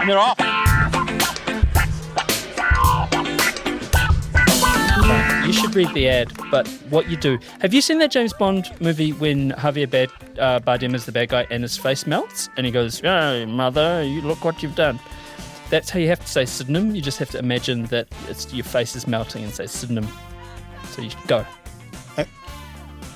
and they're off. You should read the ad, but what you do... Have you seen that James Bond movie when Javier Bardem is the bad guy and his face melts? And he goes, "Oh, mother, you look what you've done." That's how you have to say synonym. You just have to imagine that your face is melting and say synonym. So you go.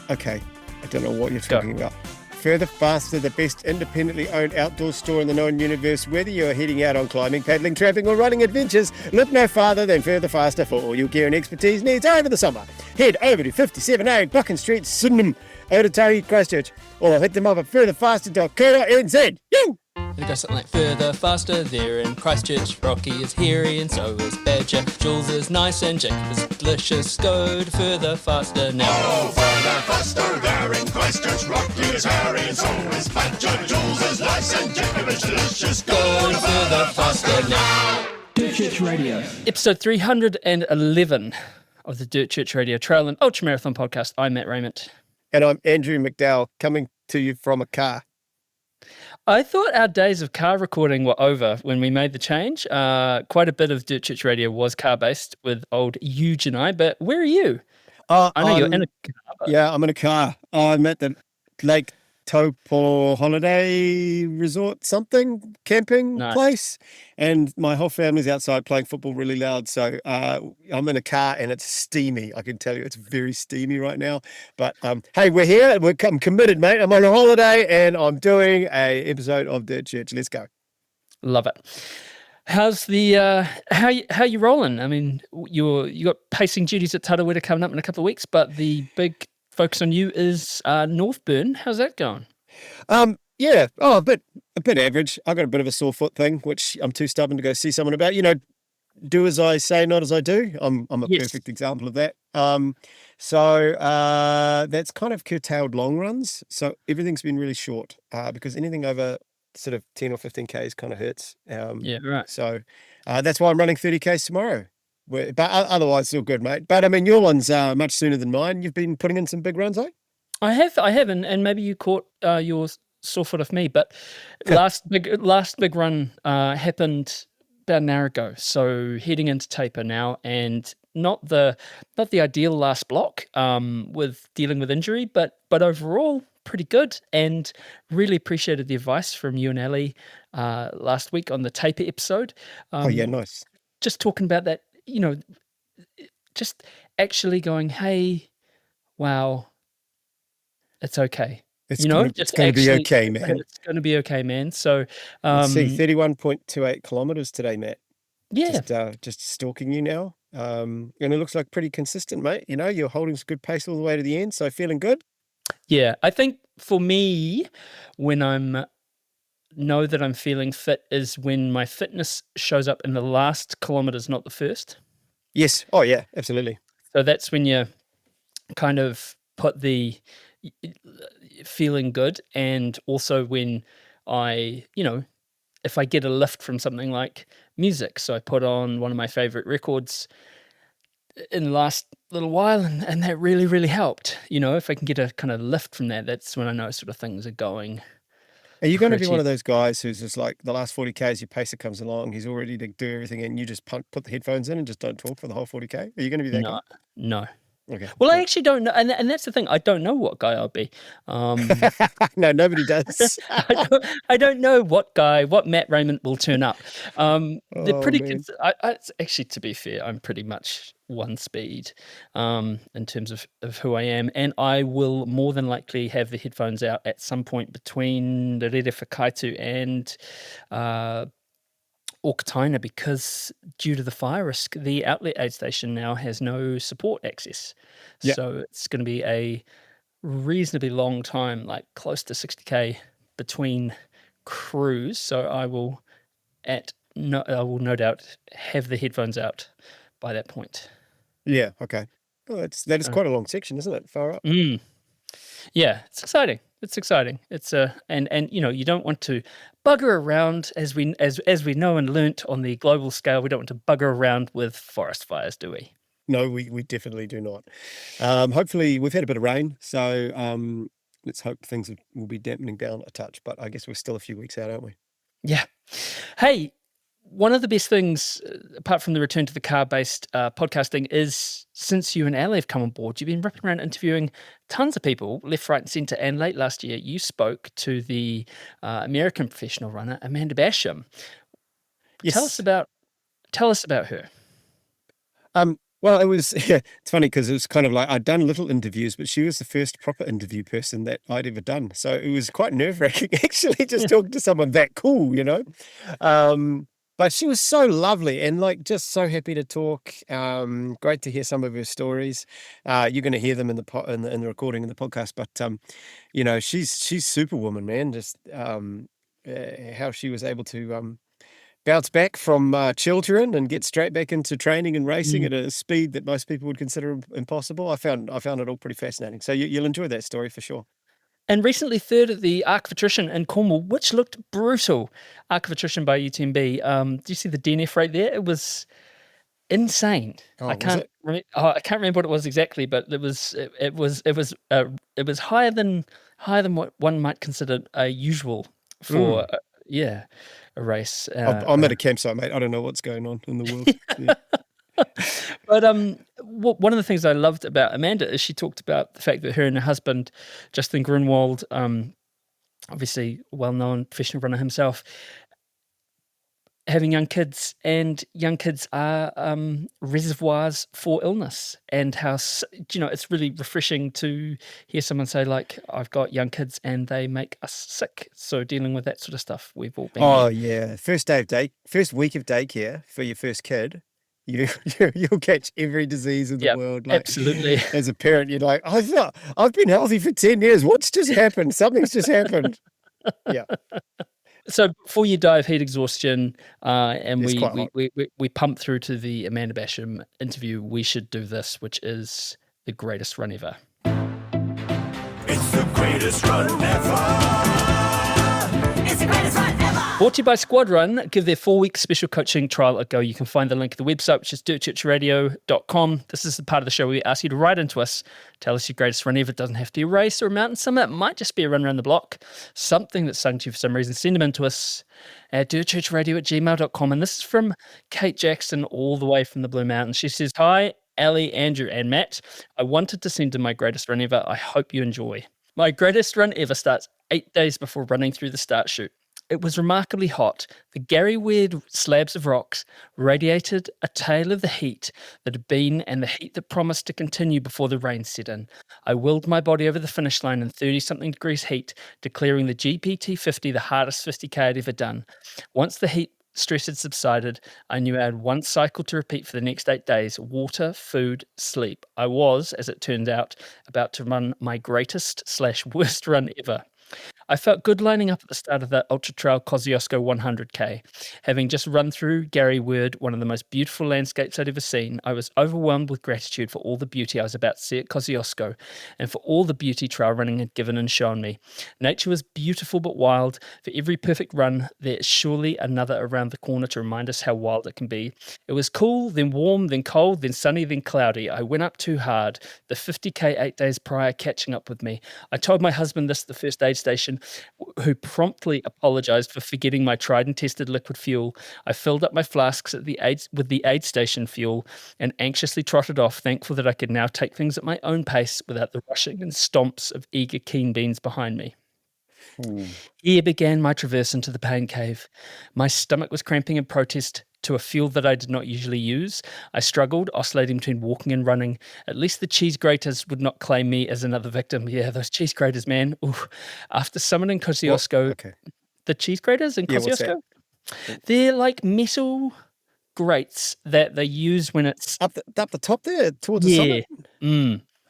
Okay. I don't know what you're talking about. Further Faster, the best independently owned outdoor store in the known universe. Whether you are heading out on climbing, paddling, trapping or running adventures, look no farther than Further Faster for all your gear and expertise needs over the summer. Head over to 57A Buchan Street, Sydenham, Otautahi, Christchurch, or hit them up at furtherfaster.co.nz. Yoo! It goes something like further, faster, there in Christchurch. Rocky is hairy and so is Badger. Jules is nice and Jacob is delicious. Go to further, faster now. Oh, further, faster, there in Christchurch. Rocky is hairy and so is Badger. Jules is nice and Jacob is delicious. Go to further, faster now. Dirt Church Radio. Episode 311 of the Dirt Church Radio Trail and Ultra Marathon Podcast. I'm Matt Raymond. And I'm Andrew McDowell, coming to you from a car. I thought our days of car recording were over when we made the change. Quite a bit of Dirt Church Radio was car-based with old Huge and I, but where are you? I know you're in a car. But... Yeah, I'm in a car. I'm at the Lake Taupo holiday resort camping place, and my whole family's outside playing football really loud, so I'm in a car and it's steamy. I can tell you it's very steamy right now, but hey, we're here and I'm committed, mate. I'm on a holiday and I'm doing a episode of Dirt Church. Let's go. Love it. How's the how you rolling? I mean, you got pacing duties at Tarawera coming up in a couple of weeks, but the big focus on you is Northburn. How's that going? Yeah, a bit average. I got a bit of a sore foot thing, which I'm too stubborn to go see someone about. You know, do as I say, not as I do. I'm a perfect example of that. So that's kind of curtailed long runs. So everything's been really short because anything over sort of 10 or 15Ks kind of hurts. Yeah, right. So that's why I'm running 30Ks tomorrow. But otherwise, still good, mate. But I mean, your one's much sooner than mine. You've been putting in some big runs, eh? I have, and maybe you caught your sore foot of me. But last big run happened about an hour ago. So heading into taper now, and not the ideal last block with dealing with injury, but overall pretty good. And really appreciated the advice from you and Ali last week on the taper episode. Oh yeah, nice. Just talking about that. You know, just actually going, hey, wow, it's okay. It's going to be okay, man. It's going to be okay, man. So, let's see, 31.28 kilometers today, Matt. Yeah. Just stalking you now. And it looks like pretty consistent, mate. You know, you're holding some good pace all the way to the end, so feeling good. Yeah, I think for me, when know that I'm feeling fit is when my fitness shows up in the last kilometers, not the first. Yes. Oh, yeah, absolutely. So that's when you kind of put the feeling good, and also when if I get a lift from something like music. So I put on one of my favorite records in the last little while, and that really, really helped. You know, if I can get a kind of lift from that, that's when I know sort of things are going. Are you going to be one of those guys who's just like the last 40Ks, your pacer comes along, he's all ready to do everything, and you just put the headphones in and just don't talk for the whole 40K? Are you going to be that guy? No. Okay. Well, I actually don't know, and that's the thing. I don't know what guy I'll be. No, nobody does. I don't know what Matt Raymond will turn up. They're pretty good. Actually, to be fair, I'm pretty much one speed in terms of who I am, and I will more than likely have the headphones out at some point between the Rere Whakaitu and Okataina, because due to the fire risk, the outlet aid station now has no support access. Yep. So it's going to be a reasonably long time, like close to 60K between crews. So I will no doubt have the headphones out by that point. Yeah, okay. Oh, that is quite a long section, isn't it? Far up. Yeah, it's exciting. It's and you know, you don't want to bugger around, as we know and learnt on the global scale. We don't want to bugger around with forest fires, do we? No, we definitely do not. Hopefully, we've had a bit of rain, so let's hope things will be dampening down a touch. But I guess we're still a few weeks out, aren't we? Yeah. Hey, one of the best things, apart from the return to the car-based podcasting, is since you and Ali have come on board, you've been ripping around interviewing tons of people, left, right, and centre. And late last year, you spoke to the American professional runner Amanda Basham. Yes. Tell us about her. Well, it was, it's funny because it was kind of like I'd done little interviews, but she was the first proper interview person that I'd ever done. So it was quite nerve-wracking, actually, just talking to someone that cool, you know. But she was so lovely and like just so happy to talk. Great to hear some of her stories. You're going to hear them in the recording in the podcast. But you know, she's superwoman, man. Just how she was able to bounce back from children and get straight back into training and racing at a speed that most people would consider impossible. I found it all pretty fascinating. So you'll enjoy that story for sure. And recently third at the Arc of Attrition in Cornwall, which looked brutal. Arc of Attrition by UTMB. Do you see the DNF rate there? It was insane. Oh, I can't remember what it was exactly, but it was higher than what one might consider usual for a race. I'm at a campsite, mate. I don't know what's going on in the world. Yeah. But one of the things I loved about Amanda is she talked about the fact that her and her husband, Justin Grunwald, obviously well-known professional runner himself, having young kids, and young kids are reservoirs for illness, and how it's really refreshing to hear someone say like, I've got young kids and they make us sick. So dealing with that sort of stuff, we've all been. Oh yeah, first week of daycare for your first kid. You'll catch every disease in the world. Like, absolutely. As a parent, you're like, I've been healthy for 10 years. What's just happened? Something's just happened. Yeah. So before you die of heat exhaustion, and we pump through to the Amanda Basham interview, we should do this, which is the greatest run ever. It's the greatest run ever. It's the greatest run ever. Brought to you by Squad Run. Give their 4-week special coaching trial a go. You can find the link at the website, which is dirtchurchradio.com. This is the part of the show where we ask you to write into us. Tell us your greatest run ever. It doesn't have to be a race or a mountain summit. It might just be a run around the block. Something that's sung to you for some reason. Send them in to us at dirtchurchradio@gmail.com. And this is from Kate Jackson, all the way from the Blue Mountains. She says, "Hi, Ali, Andrew, and Matt. I wanted to send in my greatest run ever. I hope you enjoy. My greatest run ever starts 8 days before running through the start chute. It was remarkably hot. The Gary-weird slabs of rocks radiated a tale of the heat that had been and the heat that promised to continue before the rain set in. I willed my body over the finish line in 30-something degrees heat, declaring the GPT 50 the hardest 50K I'd ever done. Once the heat stress had subsided, I knew I had one cycle to repeat for the next 8 days: water, food, sleep. I was, as it turned out, about to run my greatest/worst run ever. I felt good lining up at the start of the Ultra Trail Kosciuszko 100K. Having just run through Gary Word, one of the most beautiful landscapes I'd ever seen, I was overwhelmed with gratitude for all the beauty I was about to see at Kosciuszko, and for all the beauty trail running had given and shown me. Nature was beautiful but wild. For every perfect run, there is surely another around the corner to remind us how wild it can be. It was cool, then warm, then cold, then sunny, then cloudy. I went up too hard. The 50K 8 days prior catching up with me. I told my husband this at the first aid station, who promptly apologized for forgetting my tried and tested liquid fuel. I filled up my flasks with the aid station fuel and anxiously trotted off, thankful that I could now take things at my own pace without the rushing and stomps of eager keen beans behind me. Here began my traverse into the pain cave. My stomach was cramping in protest to a fuel that I did not usually use. I struggled, oscillating between walking and running. At least the cheese graters would not claim me as another victim. Yeah, those cheese graters, man. Ooh. After summoning Kosciuszko, the cheese graters in Kosciuszko, they're like metal grates that they use when it's up the top there towards the summit.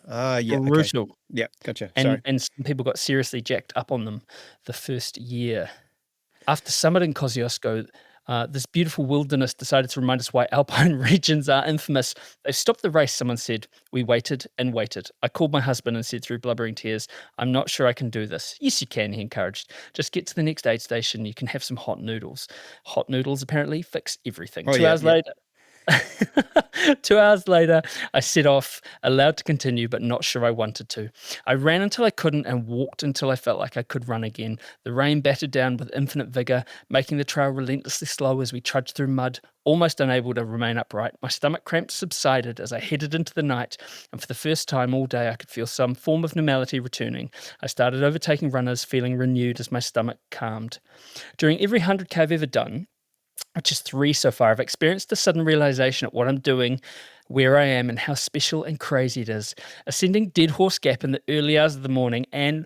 Yeah, brutal. Okay. Yeah, gotcha. And some people got seriously jacked up on them the first year. After summiting Kosciuszko, this beautiful wilderness decided to remind us why alpine regions are infamous. They've stopped the race, someone said. We waited and waited. I called my husband and said through blubbering tears, I'm not sure I can do this. Yes, you can, he encouraged. Just get to the next aid station. You can have some hot noodles. Hot noodles apparently fix everything. 2 hours later, 2 hours later, I set off, allowed to continue, but not sure I wanted to. I ran until I couldn't and walked until I felt like I could run again. The rain battered down with infinite vigor, making the trail relentlessly slow as we trudged through mud, almost unable to remain upright. My stomach cramps subsided as I headed into the night, and for the first time all day I could feel some form of normality returning. I started overtaking runners, feeling renewed as my stomach calmed. During every 100K I've ever done, which is 3 so far, I've experienced a sudden realization at what I'm doing, where I am, and how special and crazy it is. Ascending Dead Horse Gap in the early hours of the morning, and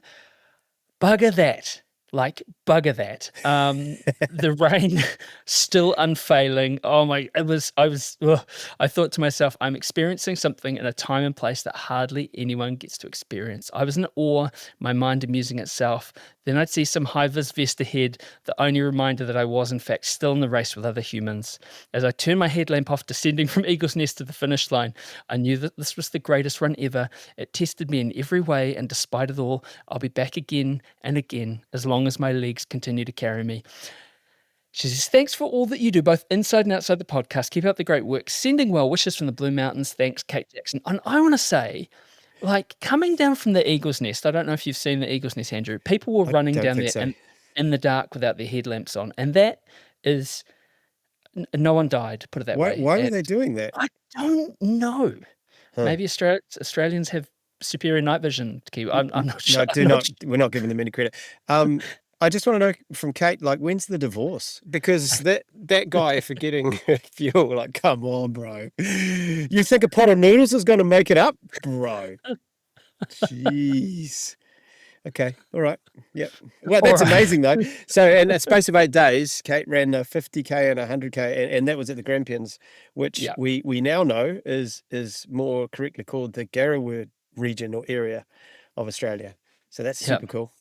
bugger that. Bugger that. The rain still unfailing. I thought to myself, I'm experiencing something in a time and place that hardly anyone gets to experience. I was in awe, my mind amusing itself. Then I'd see some high-vis vest ahead, the only reminder that I was, in fact, still in the race with other humans. As I turned my headlamp off, descending from Eagle's Nest to the finish line, I knew that this was the greatest run ever. It tested me in every way, and despite it all, I'll be back again and again, as long as my legs continue to carry me. She says, thanks for all that you do, both inside and outside the podcast. Keep up the great work. Sending well wishes from the Blue Mountains. Thanks, Kate Jackson. And I want to say, coming down from the Eagle's Nest, I don't know if you've seen the Eagle's Nest, Andrew. People were running down there so. in the dark without their headlamps on. And that is, no one died, put it that way. Why were they doing that? I don't know. Huh. Maybe Australians have superior night vision. I'm not sure. We're not giving them any credit. I just want to know from Kate, when's the divorce? Because that guy for getting fuel, come on, bro. You think a pot of noodles is going to make it up? Bro. Jeez. Okay. All right. Yep. Well, that's amazing, though. So, in a space of 8 days, Kate ran a 50K and a 100K, and that was at the Grampians, which we now know is more correctly called the Garraword region or area of Australia. So that's super cool.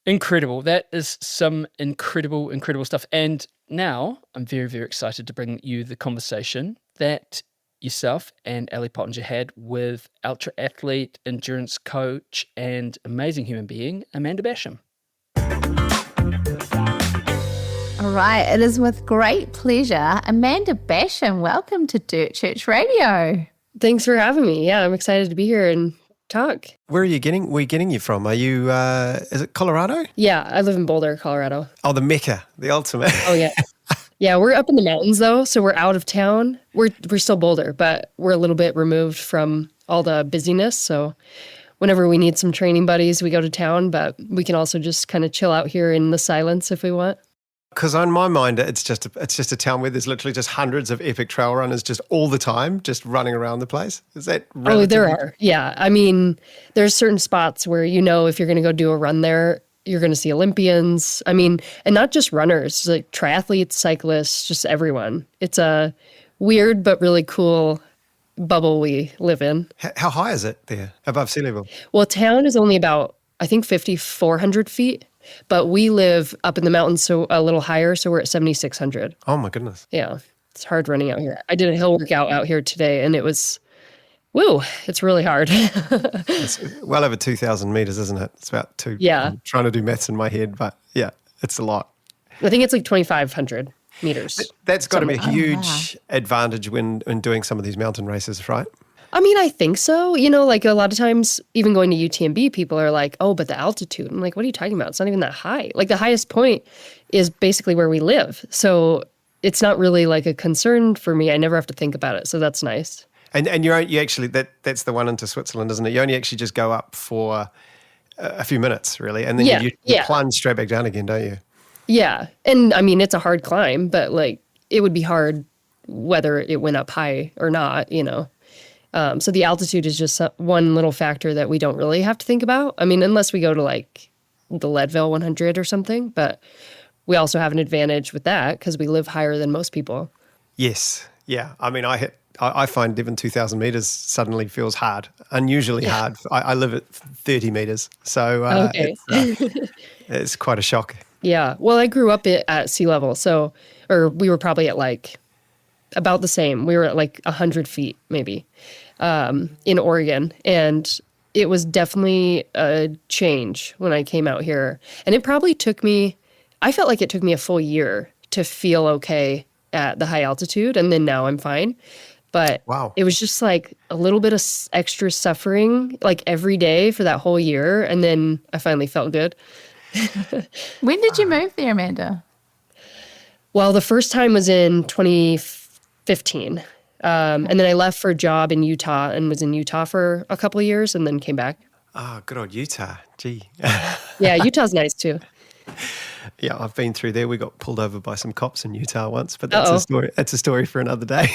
Incredible. That is some incredible, incredible stuff. And now I'm very, very excited to bring you the conversation that yourself and Ali Pottinger had with ultra athlete, endurance coach, and amazing human being, Amanda Basham. All right. It is with great pleasure. Amanda Basham, welcome to Dirt Church Radio. Thanks for having me. Yeah, I'm excited to be here and talk. Where are you getting you from? Are you, is it Colorado? Yeah, I live in Boulder, Colorado. Oh, the Mecca, the ultimate. Oh, yeah. Yeah, we're up in the mountains, though, so we're out of town. We're still Boulder, but we're a little bit removed from all the busyness, so whenever we need some training buddies, we go to town, but we can also just kind of chill out here in the silence if we want. Because on my mind, it's just a town where there's literally just hundreds of epic trail runners just all the time, just running around the place. Is that relatively? Oh, there are. Yeah. I mean, there's certain spots where, if you're going to go do a run there, you're going to see Olympians. I mean, and not just runners, like triathletes, cyclists, just everyone. It's a weird but really cool bubble we live in. How high is it there above sea level? Well, town is only about, I think, 5,400 feet. But we live up in the mountains, so a little higher, so we're at 7,600. Oh, my goodness. Yeah, it's hard running out here. I did a hill workout out here today, and it was, it's really hard. It's well over 2,000 meters, isn't it? It's about 2. Yeah. I'm trying to do maths in my head, but yeah, it's a lot. I think it's like 2,500 meters. That's got to be a huge advantage when doing some of these mountain races, right? I mean, I think so. A lot of times, even going to UTMB, people are like, oh, but the altitude. I'm like, what are you talking about? It's not even that high. The highest point is basically where we live. So it's not really a concern for me. I never have to think about it. So that's nice. And you actually, that's the one into Switzerland, isn't it? You only actually just go up for a few minutes, really. And then you plunge straight back down again, don't you? Yeah. And I mean, it's a hard climb, but it would be hard whether it went up high or not, So the altitude is just one little factor that we don't really have to think about. I mean, unless we go to the Leadville 100 or something, but we also have an advantage with that because we live higher than most people. Yes. Yeah. I mean, I find even 2,000 meters suddenly feels hard, unusually hard. I live at 30 meters, so it's quite a shock. Yeah. Well, I grew up at sea level, or we were probably at about the same. We were at 100 feet maybe. In Oregon, and it was definitely a change when I came out here. And it probably I felt like it took me a full year to feel okay at the high altitude, and then now I'm fine. But wow, it was just like a little bit of extra suffering like every day for that whole year, and then I finally felt good. When did you move there, Amanda? Well, the first time was in 2015. And then I left for a job in Utah and was in Utah for a couple of years and then came back. Oh, good old Utah. Gee. Yeah, Utah's nice too. Yeah, I've been through there. We got pulled over by some cops in Utah once, but that's a story. That's a story for another day.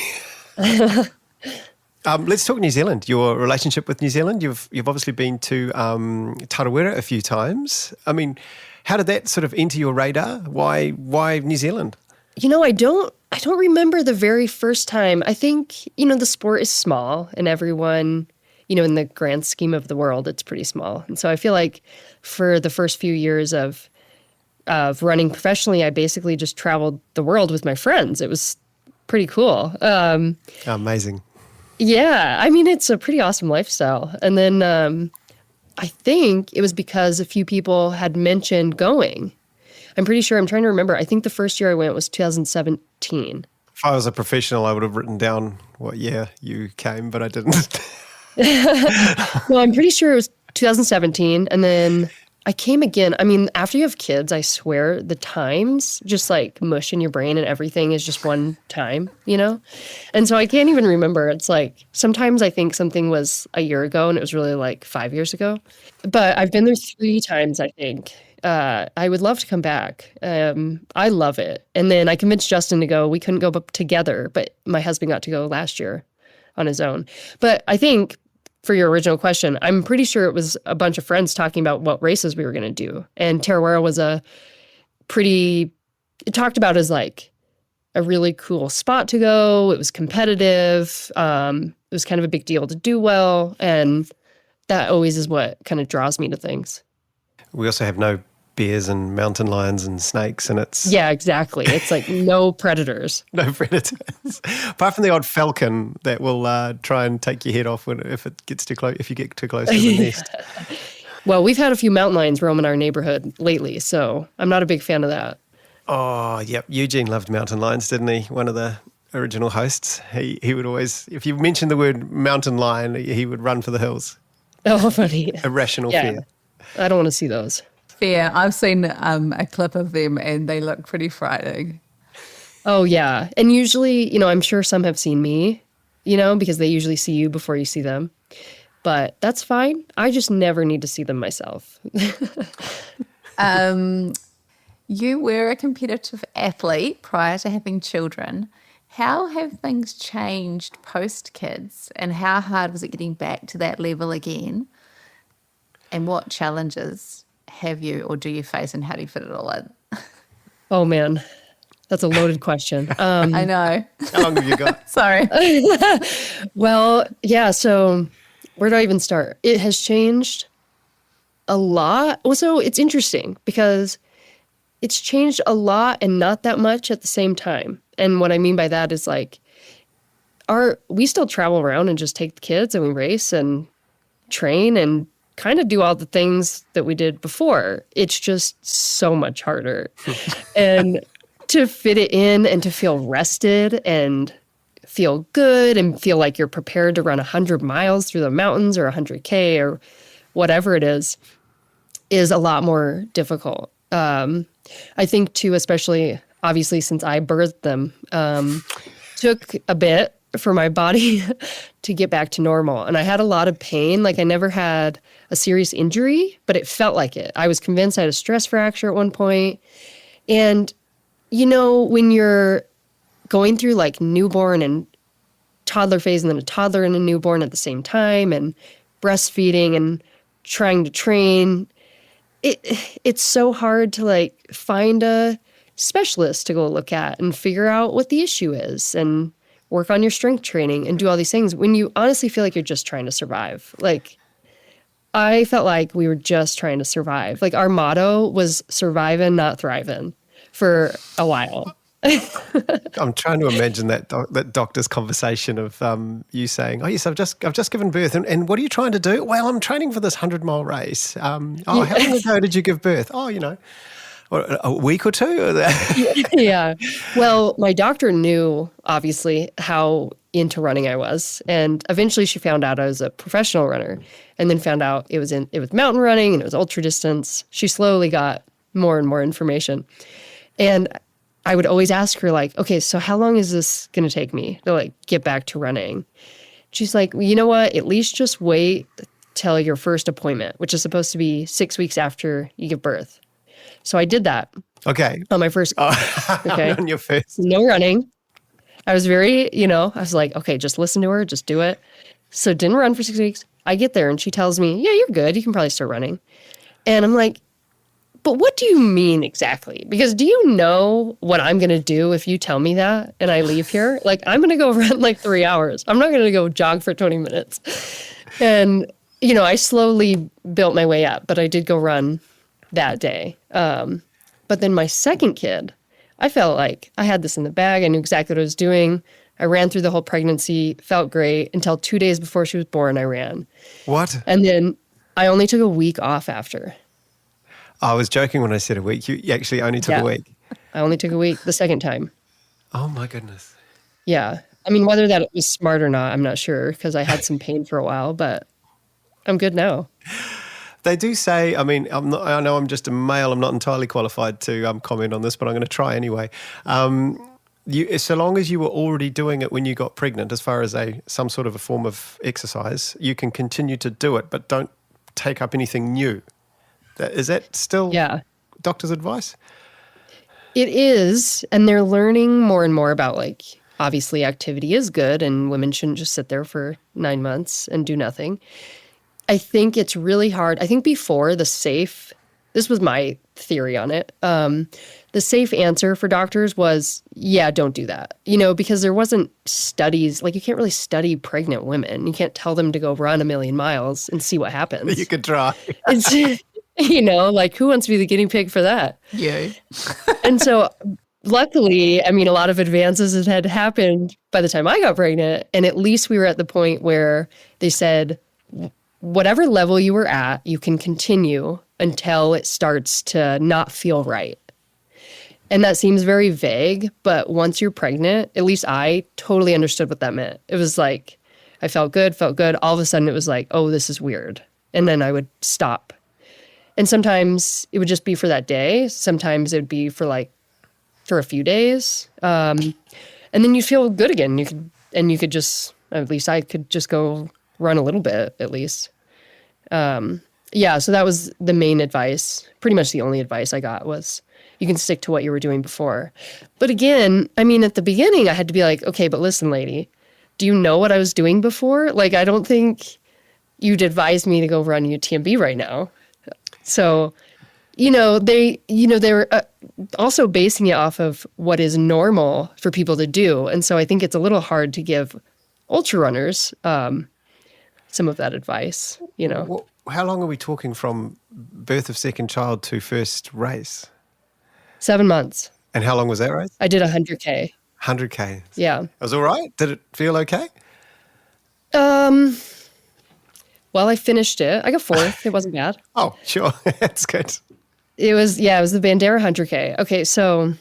Let's talk New Zealand. Your relationship with New Zealand. You've obviously been to Tarawera a few times. I mean, how did that sort of enter your radar? Why New Zealand? You know, I don't remember the very first time. I think, the sport is small and everyone, in the grand scheme of the world, it's pretty small. And so I feel like for the first few years of running professionally, I basically just traveled the world with my friends. It was pretty cool. Amazing. Yeah. I mean, it's a pretty awesome lifestyle. And then I think it was because a few people had mentioned going. I'm pretty sure, I'm trying to remember. I think the first year I went was 2017. If I was a professional, I would have written down what year you came, but I didn't. No, I'm pretty sure it was 2017. And then I came again. I mean, after you have kids, I swear the times just like mush in your brain and everything is just one time, And so I can't even remember. It's like sometimes I think something was a year ago and it was really like 5 years ago. But I've been there 3 times, I think. I would love to come back. I love it. And then I convinced Justin to go. We couldn't go together, but my husband got to go last year on his own. But I think for your original question, I'm pretty sure it was a bunch of friends talking about what races we were going to do. And Tarawera was it talked about as like a really cool spot to go. It was competitive. It was kind of a big deal to do well. And that always is what kind of draws me to things. We also have no bears and mountain lions and snakes, and it's... Yeah, exactly. It's like no predators. No predators. Apart from the odd falcon that will try and take your head off if it gets too close, if you get too close to the nest. Well, we've had a few mountain lions roam in our neighborhood lately, so I'm not a big fan of that. Oh, yep. Eugene loved mountain lions, didn't he? One of the original hosts. He would always, if you mentioned the word mountain lion, he would run for the hills. Oh, funny. Irrational fear. I don't want to see those. Fair. I've seen a clip of them and they look pretty frightening. Oh, yeah. And usually, I'm sure some have seen me, because they usually see you before you see them. But that's fine. I just never need to see them myself. You were a competitive athlete prior to having children. How have things changed post-kids and how hard was it getting back to that level again? And what challenges have you or do you face and how do you fit it all in? Oh, man. That's a loaded question. I know. How long have you got? Sorry. Well, yeah, so where do I even start? It has changed a lot. Also, it's interesting because it's changed a lot and not that much at the same time. And what I mean by that is like, we still travel around and just take the kids and we race and train and kind of do all the things that we did before. It's just so much harder. And to fit it in and to feel rested and feel good and feel like you're prepared to run 100 miles through the mountains or 100K or whatever it is a lot more difficult. I think too, especially obviously since I birthed them, took a bit for my body to get back to normal. And I had a lot of pain. Like I never had a serious injury, but it felt like it. I was convinced I had a stress fracture at one point. And, when you're going through like newborn and toddler phase and then a toddler and a newborn at the same time and breastfeeding and trying to train, it's so hard to like find a specialist to go look at and figure out what the issue is and work on your strength training and do all these things when you honestly feel like you're just trying to survive. Like I felt like we were just trying to survive. Like our motto was surviving, not thriving for a while. I'm trying to imagine that doctor's conversation of you saying, "Oh yes, I've just given birth, and what are you trying to do?" Well, I'm training for this 100-mile race. How long ago did you give birth? Oh, A week or two? Yeah. Well, my doctor knew, obviously, how into running I was. And eventually she found out I was a professional runner and then found out it was mountain running and it was ultra distance. She slowly got more and more information. And I would always ask her, like, okay, so how long is this going to take me to, like, get back to running? She's like, well, you know what? At least just wait till your first appointment, which is supposed to be 6 weeks after you give birth. So I did that. Okay. On my first. Okay. On your first. No running. I was very, I was like, okay, just listen to her, just do it. So didn't run for 6 weeks. I get there and she tells me, yeah, you're good. You can probably start running. And I'm like, but what do you mean exactly? Because do you know what I'm going to do if you tell me that and I leave here? Like, I'm going to go run like 3 hours. I'm not going to go jog for 20 minutes. And, I slowly built my way up, but I did go run that day. But then my second kid, I felt like I had this in the bag. I knew exactly what I was doing. I ran through the whole pregnancy, felt great until 2 days before she was born, I ran. What? And then I only took a week off after. I was joking when I said a week. You actually only took a week. I only took a week the second time. Oh, my goodness. Yeah. I mean, whether that was smart or not, I'm not sure because I had some pain for a while, but I'm good now. They do say, I mean, I know I'm just a male. I'm not entirely qualified to comment on this, but I'm going to try anyway. So long as you were already doing it when you got pregnant, as far as some sort of a form of exercise, you can continue to do it, but don't take up anything new. Is that still doctor's advice? It is, and they're learning more and more about, like, obviously activity is good and women shouldn't just sit there for 9 months and do nothing. I think it's really hard. I think before this was my theory on it, the safe answer for doctors was, yeah, don't do that. Because there wasn't studies, like you can't really study pregnant women. You can't tell them to go run 1,000,000 miles and see what happens. You could try. It's, like who wants to be the guinea pig for that? You. And so luckily, I mean, a lot of advances had happened by the time I got pregnant. And at least we were at the point where they said, whatever level you were at, you can continue until it starts to not feel right. And that seems very vague, but once you're pregnant, at least I totally understood what that meant. It was like, I felt good. All of a sudden it was like, oh, this is weird. And then I would stop. And sometimes it would just be for that day. Sometimes it would be for a few days. And then you'd feel good again. You could just, at least I could just go run a little bit at least. So that was the main advice. Pretty much the only advice I got was you can stick to what you were doing before. But again, I mean, at the beginning I had to be like, okay, but listen, lady, do you know what I was doing before? Like, I don't think you'd advise me to go run UTMB right now. So, they're also basing it off of what is normal for people to do. And so I think it's a little hard to give ultra runners some of that advice, Well, how long are we talking from birth of second child to first race? 7 months. And how long was that race? I did 100K. 100K. Yeah. It was all right? Did it feel okay? Well, I finished it. I got fourth. It wasn't bad. Oh, sure. That's good. It was the Bandera 100K. Okay, so,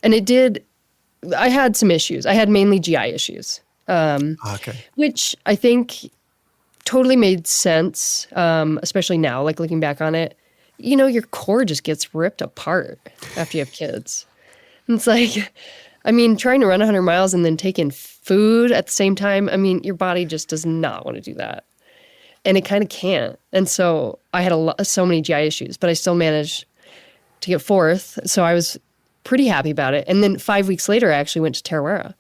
and I had some issues. I had mainly GI issues. Okay. Which I think totally made sense, especially now, like looking back on it. Your core just gets ripped apart after you have kids. And it's like, I mean, trying to run 100 miles and then take in food at the same time, I mean, your body just does not want to do that. And it kind of can't. And so I had so many GI issues, but I still managed to get fourth. So I was pretty happy about it. And then 5 weeks later, I actually went to Tarawera.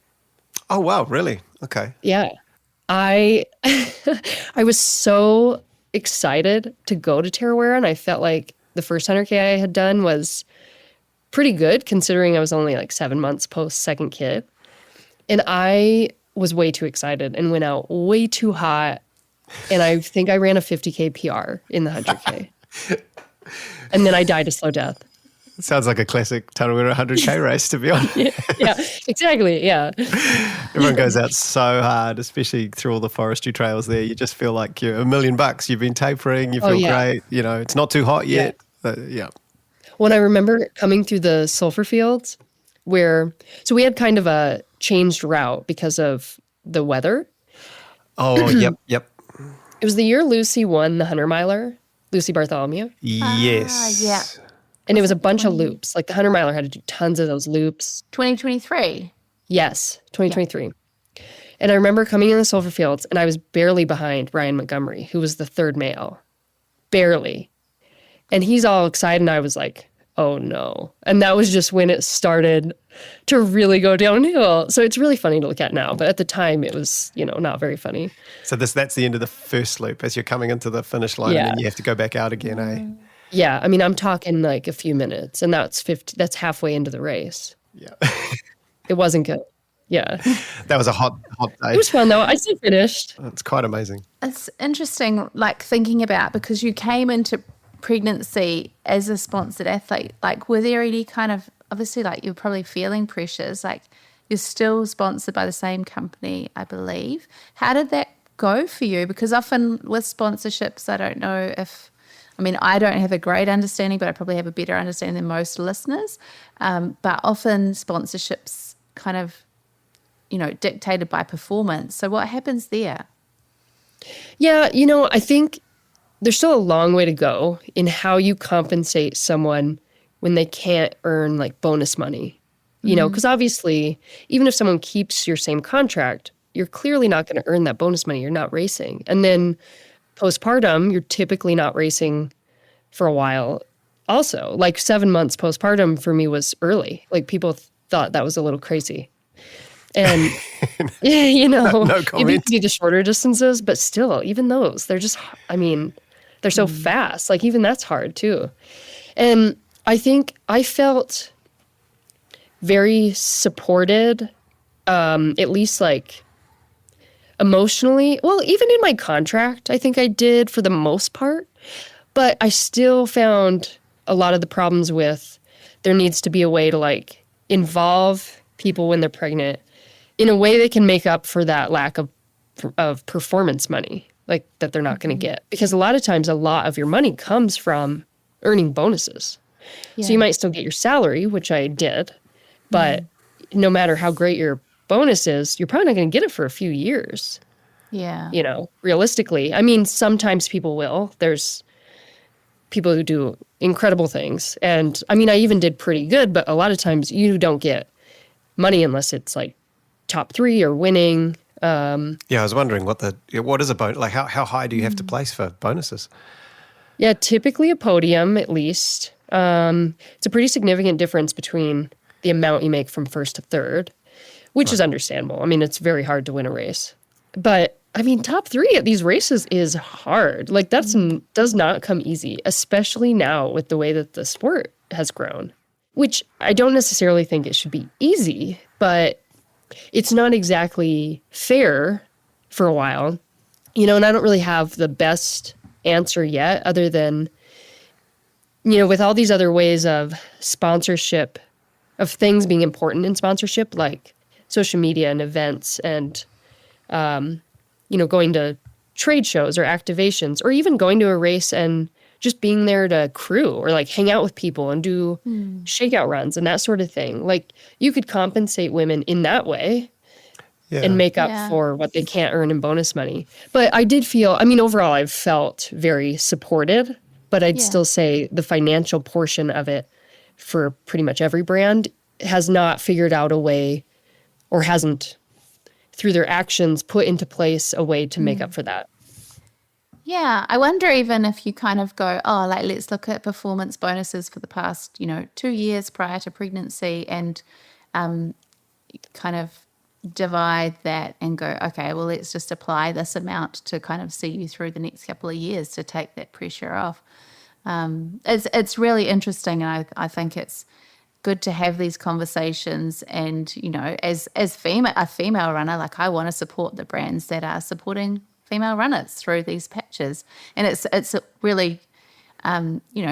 Oh, wow. Really? Okay. Yeah. I was so excited to go to Tarawera, and I felt like the first 100K I had done was pretty good considering I was only like 7 months post second kid. And I was way too excited and went out way too hot. And I think I ran a 50K PR in the 100K. And then I died a slow death. It sounds like a classic Tarawera 100K race, to be honest. Yeah, exactly. Yeah. Everyone goes out so hard, especially through all the forestry trails there. You just feel like you're $1 million. You've been tapering. You feel great. It's not too hot yet. Yeah. When I remember coming through the sulfur fields so we had kind of a changed route because of the weather. Oh, yep. It was the year Lucy won the 100-miler, Lucy Bartholomew. Yes. yeah. And it was a bunch of loops. Like the 100-miler had to do tons of those loops. 2023. Yes, 2023. And I remember coming in the sulfur fields and I was barely behind Ryan Montgomery, who was the third male. Barely. And he's all excited and I was like, oh no. And that was just when it started to really go downhill. So it's really funny to look at now. But at the time it was, not very funny. So that's the end of the first loop as you're coming into the finish line and then you have to go back out again, eh? Yeah. I mean, I'm talking like a few minutes and that's halfway into the race. Yeah. It wasn't good. Yeah. That was a hot day. It was fun though. I still finished. It's quite amazing. It's interesting, like thinking about, because you came into pregnancy as a sponsored athlete, like were there any kind of, obviously like you're probably feeling pressures, like you're still sponsored by the same company, I believe. How did that go for you? Because often with sponsorships, I don't know if, I don't have a great understanding, but I probably have a better understanding than most listeners. But often sponsorships kind of, dictated by performance. So what happens there? Yeah, I think there's still a long way to go in how you compensate someone when they can't earn like bonus money. Because obviously, even if someone keeps your same contract, you're clearly not going to earn that bonus money. You're not racing. And then postpartum, you're typically not racing for a while. Also, like 7 months postpartum for me was early. Like people thought that was a little crazy. And, No comment. maybe you could do the shorter distances, but still, even those, they're just, they're so fast. Like even that's hard too. And I think I felt very supported, at least like emotionally. Well, even in my contract, I think I did for the most part. But I still found a lot of the problems with there needs to be a way to like involve people when they're pregnant in a way they can make up for that lack of performance money, like that they're not going to get. Because a lot of times, a lot of your money comes from earning bonuses. Yeah. So you might still get your salary, which I did, but no matter how great your bonus is, you're probably not going to get it for a few years. Yeah. Realistically. Sometimes people will. There's people who do incredible things. And I even did pretty good, but a lot of times you don't get money unless it's like top 3 or winning. I was wondering what is a bonus? Like how high do you have to place for bonuses? Yeah, typically a podium at least. It's a pretty significant difference between the amount you make from first to third, which is understandable. It's very hard to win a race. But top 3 at these races is hard. Like that does not come easy, especially now with the way that the sport has grown, which I don't necessarily think it should be easy, but it's not exactly fair for a while, and I don't really have the best answer yet other than, with all these other ways of sponsorship, of things being important in sponsorship, like social media and events and, going to trade shows or activations or even going to a race and just being there to crew or like hang out with people and do shakeout runs and that sort of thing. Like you could compensate women in that way and make up for what they can't earn in bonus money. But I did feel, overall I've felt very supported, but I'd still say the financial portion of it for pretty much every brand has not figured out a way or hasn't through their actions put into place a way to make up for that. Yeah, I wonder even if you kind of go, let's look at performance bonuses for the past, 2 years prior to pregnancy and kind of divide that and go, okay, well, let's just apply this amount to kind of see you through the next couple of years to take that pressure off. It's really interesting, and I think it's good to have these conversations. And as a female runner, like I want to support the brands that are supporting female runners through these patches, and it's really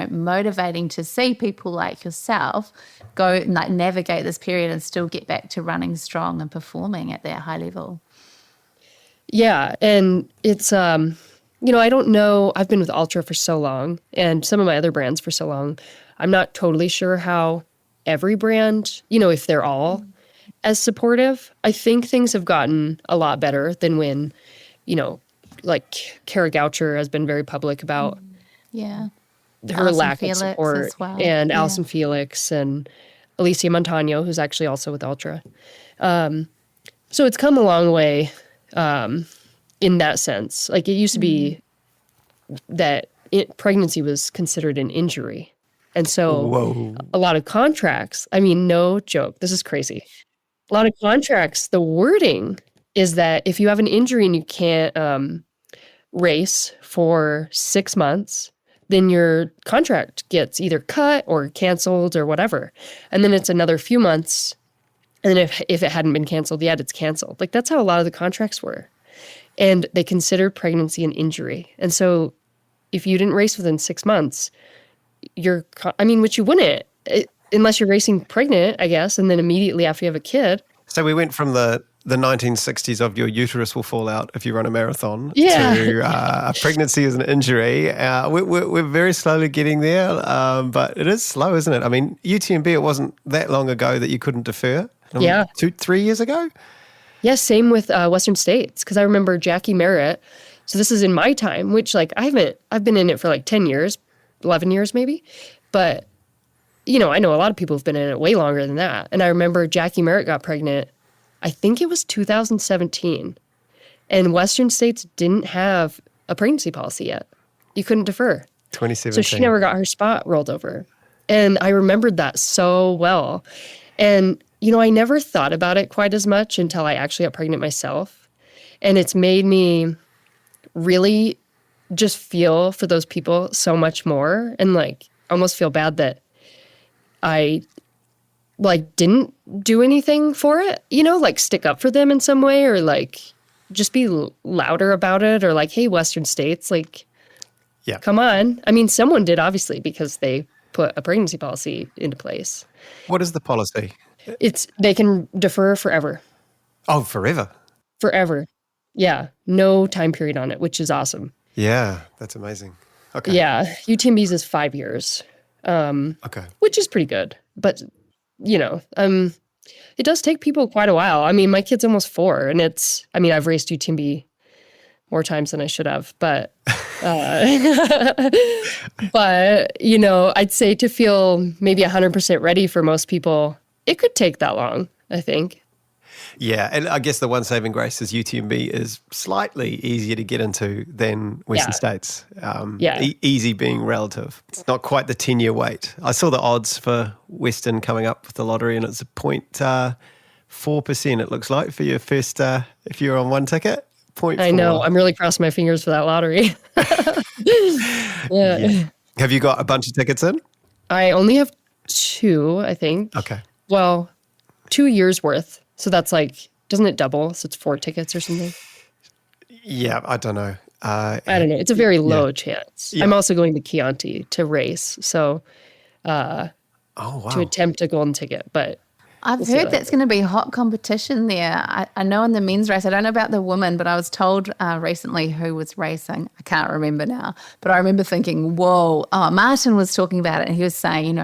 motivating to see people like yourself go and like navigate this period and still get back to running strong and performing at that high level. Yeah, and it's I don't know. I've been with Ultra for so long and some of my other brands for so long. I'm not totally sure how every brand, if they're all as supportive. I think things have gotten a lot better than when, like Kara Goucher has been very public about Yeah. her Alison lack Felix of support, as well. and Yeah. Alison Felix and Alicia Montano, who's actually also with Ultra. So it's come a long way in that sense. Like it used to be that pregnancy was considered an injury. And so Whoa. a lot of contracts, I mean, no joke, this is crazy. A lot of contracts, the wording is that if you have an injury and you can't race for 6 months, then your contract gets either cut or canceled or whatever. And then it's another few months. And then if it hadn't been canceled yet, it's canceled. Like that's how a lot of the contracts were. And they considered pregnancy an injury. And so if you didn't race within 6 months, which you wouldn't, unless you're racing pregnant, I guess, and then immediately after you have a kid. So we went from the 1960s of your uterus will fall out if you run a marathon Yeah. to pregnancy is an injury. We're very slowly getting there, but it is slow, isn't it? I mean, UTMB, it wasn't that long ago that you couldn't defer. Yeah. 3 years ago? Yeah, same with Western States, because I remember Jackie Merritt. So this is in my time, which I've been in it for 10 years, 11 years maybe. But, I know a lot of people have been in it way longer than that. And I remember Jackie Merritt got pregnant, I think it was 2017. And Western States didn't have a pregnancy policy yet. You couldn't defer. 2017. So she never got her spot rolled over. And I remembered that so well. And, I never thought about it quite as much until I actually got pregnant myself. And it's made me really just feel for those people so much more and almost feel bad that I didn't do anything for it, stick up for them in some way or just be louder about it or hey, Western States, yeah, come on. I mean, someone did obviously because they put a pregnancy policy into place. What is the policy? They can defer forever. Oh, forever. Forever. Yeah. No time period on it, which is awesome. Yeah, that's amazing. Okay. Yeah. UTMB's is 5 years. Okay. Which is pretty good. But, it does take people quite a while. I mean, my kid's almost 4 and I've raced UTMB more times than I should have, but, I'd say to feel maybe 100% ready for most people, it could take that long, I think. Yeah, and I guess the one saving grace is UTMB is slightly easier to get into than Western States. Easy being relative. It's not quite the 10-year wait. I saw the odds for Western coming up with the lottery, and it's a 0.4%, it looks like, for your first, if you're on one ticket. 0.4. I know. I'm really crossing my fingers for that lottery. Yeah. Have you got a bunch of tickets in? I only have 2, I think. Okay. Well, 2 years worth. So that's doesn't it double? So it's 4 tickets or something? Yeah, I don't know. I don't know. It's a very low chance. Yeah. I'm also going to Chianti to race. So to attempt a golden ticket. But I've heard that's going to be hot competition there. I know in the men's race, I don't know about the women, but I was told recently who was racing. I can't remember now. But I remember thinking, whoa. Oh, Martin was talking about it and he was saying,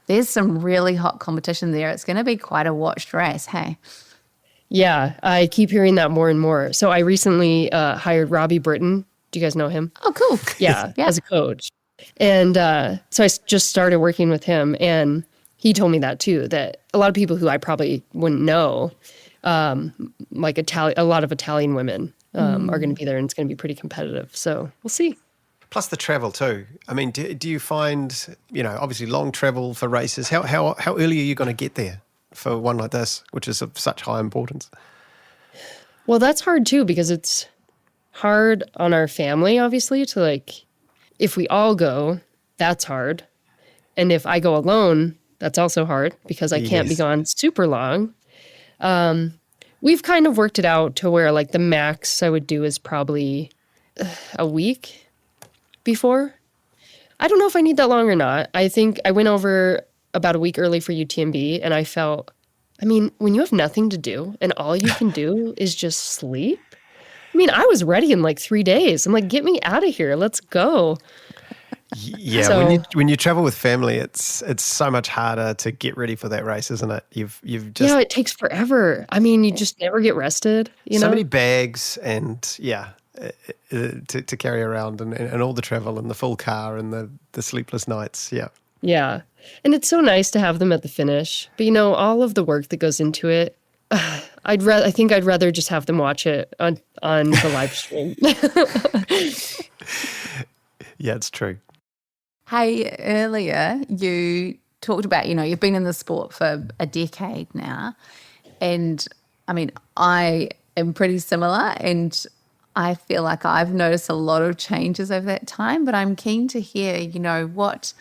there's some really hot competition there. It's going to be quite a watched race, hey? Yeah, I keep hearing that more and more. So I recently hired Robbie Britton. Do you guys know him? Oh, cool. Yeah, as a coach. And so I just started working with him. And he told me that too, that a lot of people who I probably wouldn't know, a lot of Italian women are going to be there and it's going to be pretty competitive. So we'll see. Plus the travel too. I mean, do you find, obviously long travel for races, how early are you going to get there for one like this, which is of such high importance? Well, that's hard too, because it's hard on our family, obviously, to if we all go, that's hard. And if I go alone, that's also hard because I can't be gone super long. We've kind of worked it out to where the max I would do is probably a week before. I don't know if I need that long or not. I think I went over about a week early for UTMB and I felt, when you have nothing to do and all you can do is just sleep, I mean, I was ready in like 3 days. I'm like, get me out of here. Let's go. Yeah, So- when you travel with family, it's so much harder to get ready for that race, isn't it? You've just Yeah, it takes forever. I mean, you just never get rested, you so know? many bags and to carry around and all the travel and the full car and the sleepless nights. Yeah. Yeah. And it's so nice to have them at the finish. But all of the work that goes into it, I think I'd rather just have them watch it on the live stream. Yeah, it's true. Hey, earlier you talked about, you've been in the sport for a decade now. And I mean, I am pretty similar and I feel like I've noticed a lot of changes over that time, but I'm keen to hear, what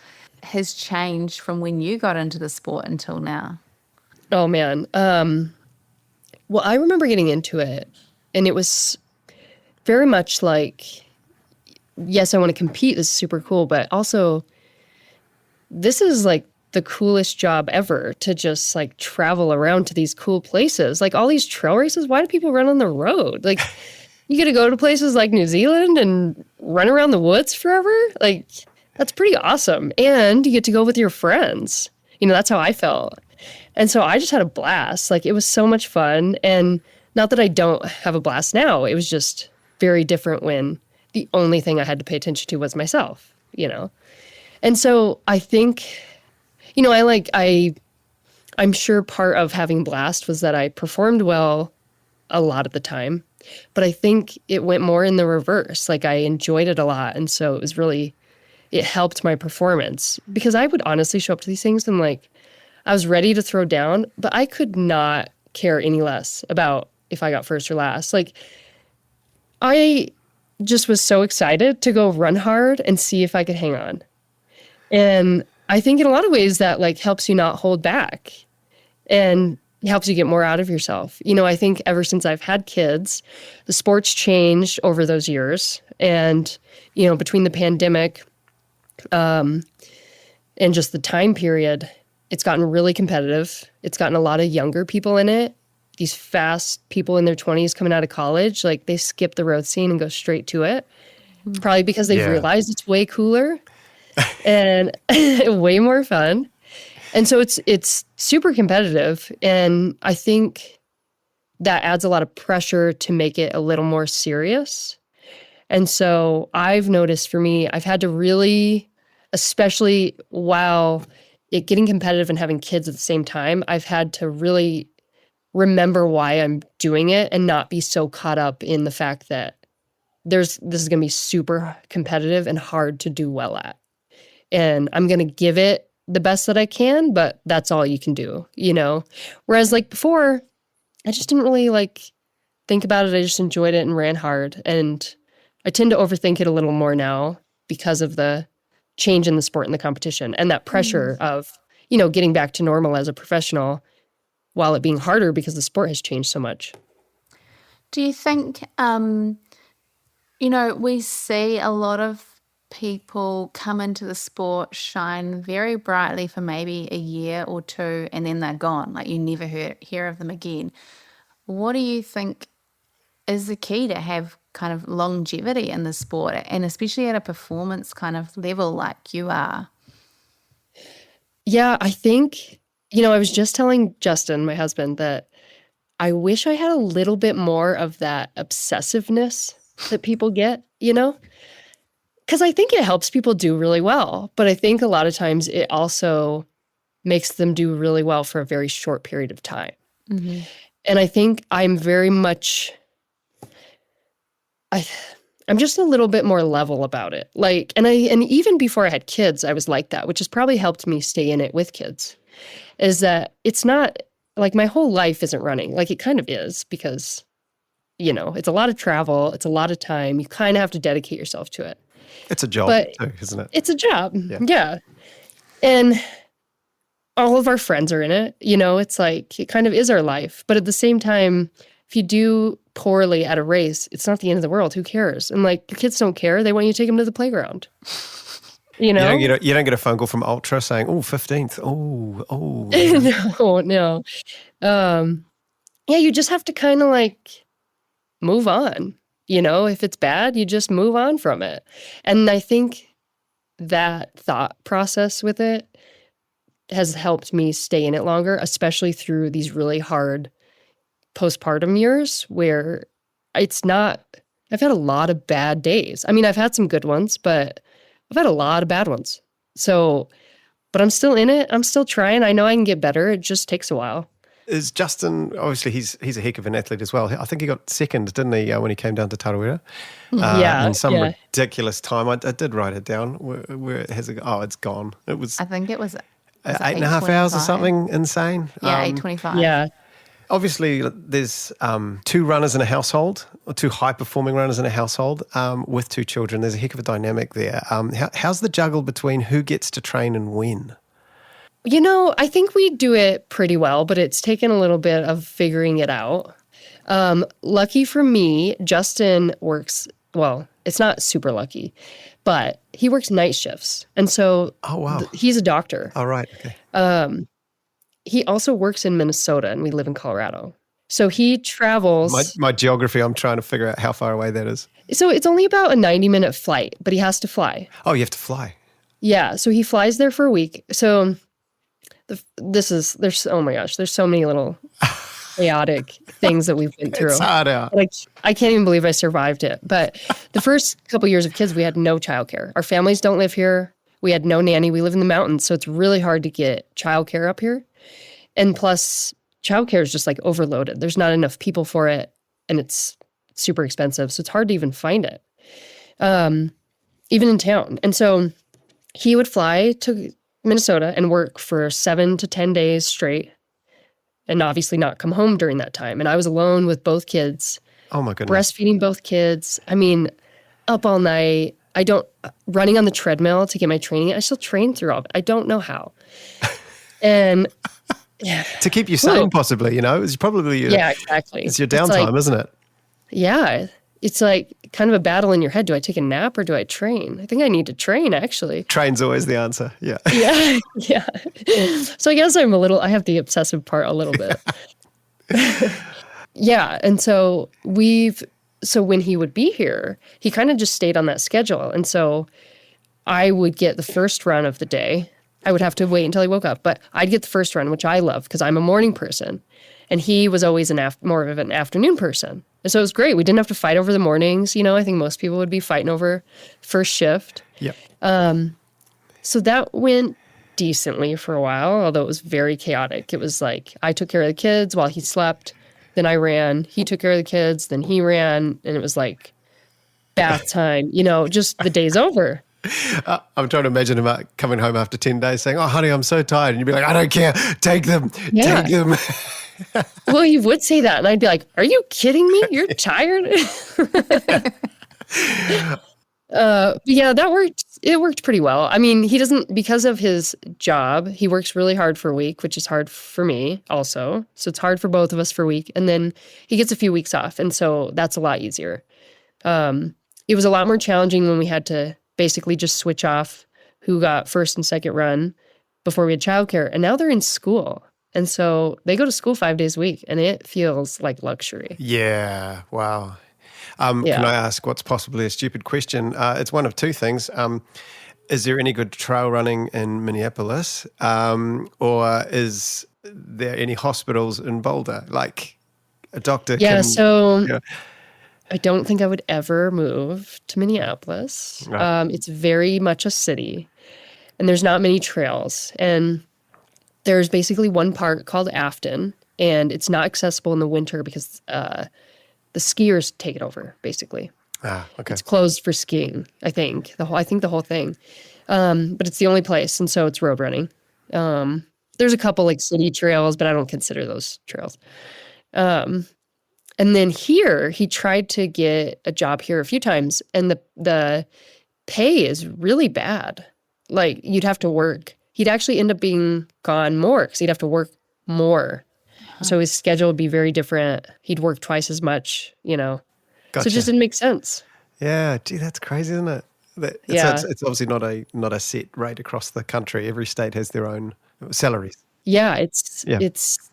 has changed from when you got into the sport until now. Oh, man. Well, I remember getting into it, and it was very much like, yes, I want to compete. This is super cool, but also this is like the coolest job ever to just like travel around to these cool places. Like all these trail races, why do people run on the road? Like you get to go to places like New Zealand and run around the woods forever. Like that's pretty awesome. And you get to go with your friends. That's how I felt. And so I just had a blast. Like it was so much fun. And not that I don't have a blast now. It was just very different when the only thing I had to pay attention to was myself, And so I think, I'm sure part of having blast was that I performed well a lot of the time, but I think it went more in the reverse. Like I enjoyed it a lot. And so it helped my performance because I would honestly show up to these things and like, I was ready to throw down, but I could not care any less about if I got first or last. Like I just was so excited to go run hard and see if I could hang on. And I think in a lot of ways that like helps you not hold back and helps you get more out of yourself. I think ever since I've had kids, the sport's changed over those years. And, between the pandemic and just the time period, it's gotten really competitive. It's gotten a lot of younger people in it. These fast people in their 20s coming out of college, like they skip the road scene and go straight to it. Probably because they've realized it's way cooler and way more fun. And so it's super competitive. And I think that adds a lot of pressure to make it a little more serious. And so I've noticed for me, I've had to really, especially while getting competitive and having kids at the same time, I've had to really remember why I'm doing it and not be so caught up in the fact that this is going to be super competitive and hard to do well at. And I'm going to give it the best that I can, but that's all you can do, Whereas like before, I just didn't really like think about it. I just enjoyed it and ran hard. And I tend to overthink it a little more now because of the change in the sport and the competition and that pressure of, getting back to normal as a professional while it being harder because the sport has changed so much. Do you think, we see a lot of people come into the sport, shine very brightly for maybe a year or two, and then they're gone. Like you never hear of them again. What do you think is the key to have kind of longevity in the sport, and especially at a performance kind of level like you are? Yeah, I think, I was just telling Justin, my husband, that I wish I had a little bit more of that obsessiveness that people get, Because I think it helps people do really well. But I think a lot of times it also makes them do really well for a very short period of time. Mm-hmm. And I think I'm very much, I'm just a little bit more level about it. Like, and even before I had kids, I was like that, which has probably helped me stay in it with kids, is that it's not like my whole life isn't running. Like it kind of is because, it's a lot of travel. It's a lot of time. You kind of have to dedicate yourself to it. It's a job But too, isn't it? It's a job. Yeah. And all of our friends are in it. It's like, it kind of is our life. But at the same time, if you do poorly at a race, it's not the end of the world. Who cares? And like, your kids don't care. They want you to take them to the playground. You don't get a phone call from Ultra saying, "Oh, 15th. Oh." No. Yeah, you just have to kind of like move on. if it's bad, you just move on from it. And I think that thought process with it has helped me stay in it longer, especially through these really hard postpartum years where it's not, I've had a lot of bad days. I mean, I've had some good ones, but I've had a lot of bad ones. So, but I'm still in it. I'm still trying. I know I can get better. It just takes a while. Is Justin, obviously he's a heck of an athlete as well. I think he got second, didn't he, when he came down to Tarawera? In some ridiculous time. I did write it down. Where has it gone? Oh, it's gone. It was I think it was 8.5 hours or something insane. Yeah, 8:25. Yeah. Obviously, there's two runners in a household, or two high-performing runners in a household with two children. There's a heck of a dynamic there. How's the juggle between who gets to train and when? I think we do it pretty well, but it's taken a little bit of figuring it out. Lucky for me, Justin works, well, it's not super lucky, but he works night shifts. And so he's a doctor. Oh, right. Okay. He also works in Minnesota, and we live in Colorado. So he travels. My geography, I'm trying to figure out how far away that is. So it's only about a 90-minute flight, but he has to fly. Oh, you have to fly. Yeah. So he flies there for a week. So oh my gosh, there's so many little chaotic things that we've been through. It's hard out. Like, I can't even believe I survived it. But the first couple years of kids, we had no childcare. Our families don't live here. We had no nanny. We live in the mountains. So it's really hard to get childcare up here. And plus, childcare is just like overloaded. There's not enough people for it, and it's super expensive. So it's hard to even find it, even in town. And so he would fly to Minnesota and work for 7 to 10 days straight, and obviously not come home during that time. And I was alone with both kids. Oh my goodness. Breastfeeding both kids. I mean, up all night. Running on the treadmill to get my training. I still train through all of it. I don't know how. And to keep you sane, possibly, it's probably exactly. It's your downtime, isn't it? Yeah. It's like kind of a battle in your head. Do I take a nap or do I train? I think I need to train, actually. Train's always the answer. Yeah. Yeah. So I guess I have the obsessive part a little bit. Yeah. And so when he would be here, he kind of just stayed on that schedule. And so I would get the first run of the day. I would have to wait until he woke up, but I'd get the first run, which I love because I'm a morning person. And he was always more of an afternoon person. And so it was great. We didn't have to fight over the mornings. I think most people would be fighting over first shift. Yep. So that went decently for a while, although it was very chaotic. It was like I took care of the kids while he slept. Then I ran. He took care of the kids. Then he ran. And it was like bath time, just the day's over. I'm trying to imagine him coming home after 10 days saying, "Oh, honey, I'm so tired." And you'd be like, "I don't care. Take them. Yeah. Take them." Well, he would say that. And I'd be like, "Are you kidding me? You're tired?" Yeah, that worked. It worked pretty well. I mean, he doesn't, because of his job, he works really hard for a week, which is hard for me also. So it's hard for both of us for a week. And then he gets a few weeks off. And so that's a lot easier. It was a lot more challenging when we had to basically just switch off who got first and second run before we had childcare. And now they're in school. And so they go to school 5 days a week, and it feels like luxury. Yeah. Wow. Can I ask what's possibly a stupid question? It's one of two things. Is there any good trail running in Minneapolis? Or is there any hospitals in Boulder? Like a doctor can... So I don't think I would ever move to Minneapolis. Right. It's very much a city, and there's not many trails. And there's basically one park called Afton, and it's not accessible in the winter because... the skiers take it over, basically. Okay. It's closed for skiing, I think. The whole thing. But it's the only place, and so it's road running. There's a couple like city trails, but I don't consider those trails. And then here, he tried to get a job here a few times, and the pay is really bad. Like, you'd have to work. He'd actually end up being gone more because he'd have to work more. So his schedule would be very different. He'd work twice as much, Gotcha. So it just didn't make sense. Yeah, gee, that's crazy, isn't it? It's obviously not a set rate across the country. Every state has their own salaries. Yeah, it's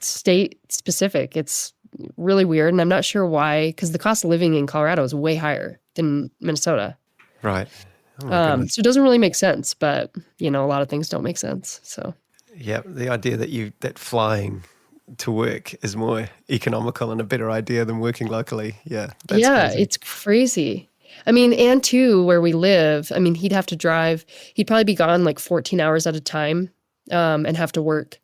state specific. It's really weird. And I'm not sure why, because the cost of living in Colorado is way higher than Minnesota. Right. Oh my goodness. So it doesn't really make sense, but a lot of things don't make sense. So Yeah, the idea that flying to work is more economical and a better idea than working locally. Yeah, that's crazy. It's crazy. I mean, and too, where we live, I mean, he'd have to drive. He'd probably be gone like 14 hours at a time, and have to work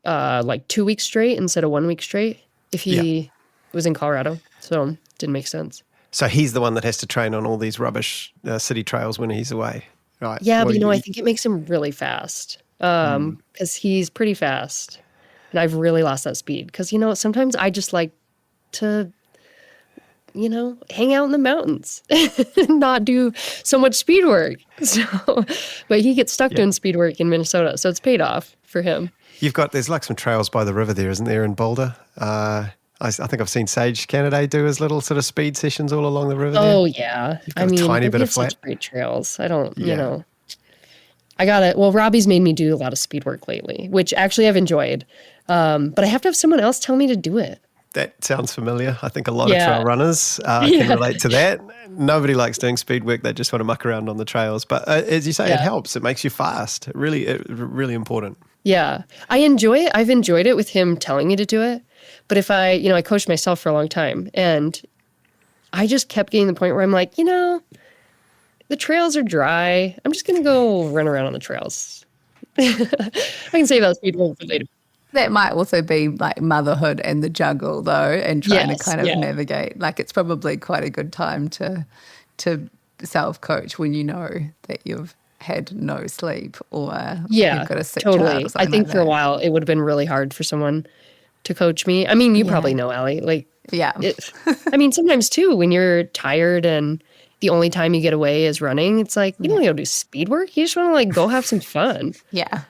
like 2 weeks straight instead of 1 week straight if he was in Colorado. So didn't make sense. So he's the one that has to train on all these rubbish city trails when he's away, right? Yeah, Well, but I think it makes him really fast because he's pretty fast. And I've really lost that speed because, sometimes I just like to, hang out in the mountains and not do so much speed work. So, but he gets stuck doing speed work in Minnesota. So it's paid off for him. there's like some trails by the river there, isn't there, in Boulder? I think I've seen Sage Canaday do his little sort of speed sessions all along the river there. Oh, yeah. You've got a tiny bit of flat. Such great trails. I don't, I got it. Well, Robbie's made me do a lot of speed work lately, which actually I've enjoyed. But I have to have someone else tell me to do it. That sounds familiar. I think a lot of trail runners can relate to that. Nobody likes doing speed work. They just want to muck around on the trails. But as you say, it helps. It makes you fast. Really important. Yeah. I enjoy it. I've enjoyed it with him telling me to do it. But if I coached myself for a long time and I just kept getting to the point where I'm like, the trails are dry. I'm just going to go run around on the trails. I can save that speed work for later. That might also be like motherhood and the juggle, though, and trying to kind of navigate. Like, it's probably quite a good time to self-coach when you know that you've had no sleep or you've got a sick child or something. I think like for a while it would have been really hard for someone to coach me. I mean, you probably know, Allie. Like, I mean, sometimes too, when you're tired and the only time you get away is running, it's like, you don't want to go do speed work. You just want to like go have some fun. Yeah.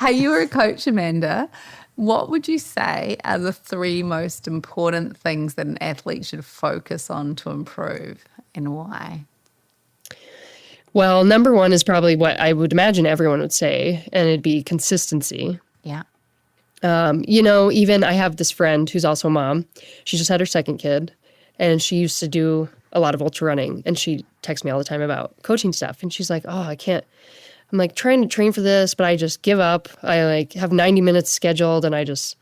Hey, you were a coach, Amanda. What would you say are the 3 most important things that an athlete should focus on to improve, and why? Well, number 1 is probably what I would imagine everyone would say, and it'd be consistency. Yeah. Even I have this friend who's also a mom. She just had her second kid, and she used to do a lot of ultra running, and she texts me all the time about coaching stuff, and she's like, oh, I can't. I'm like trying to train for this, but I just give up. I like have 90 minutes scheduled and I just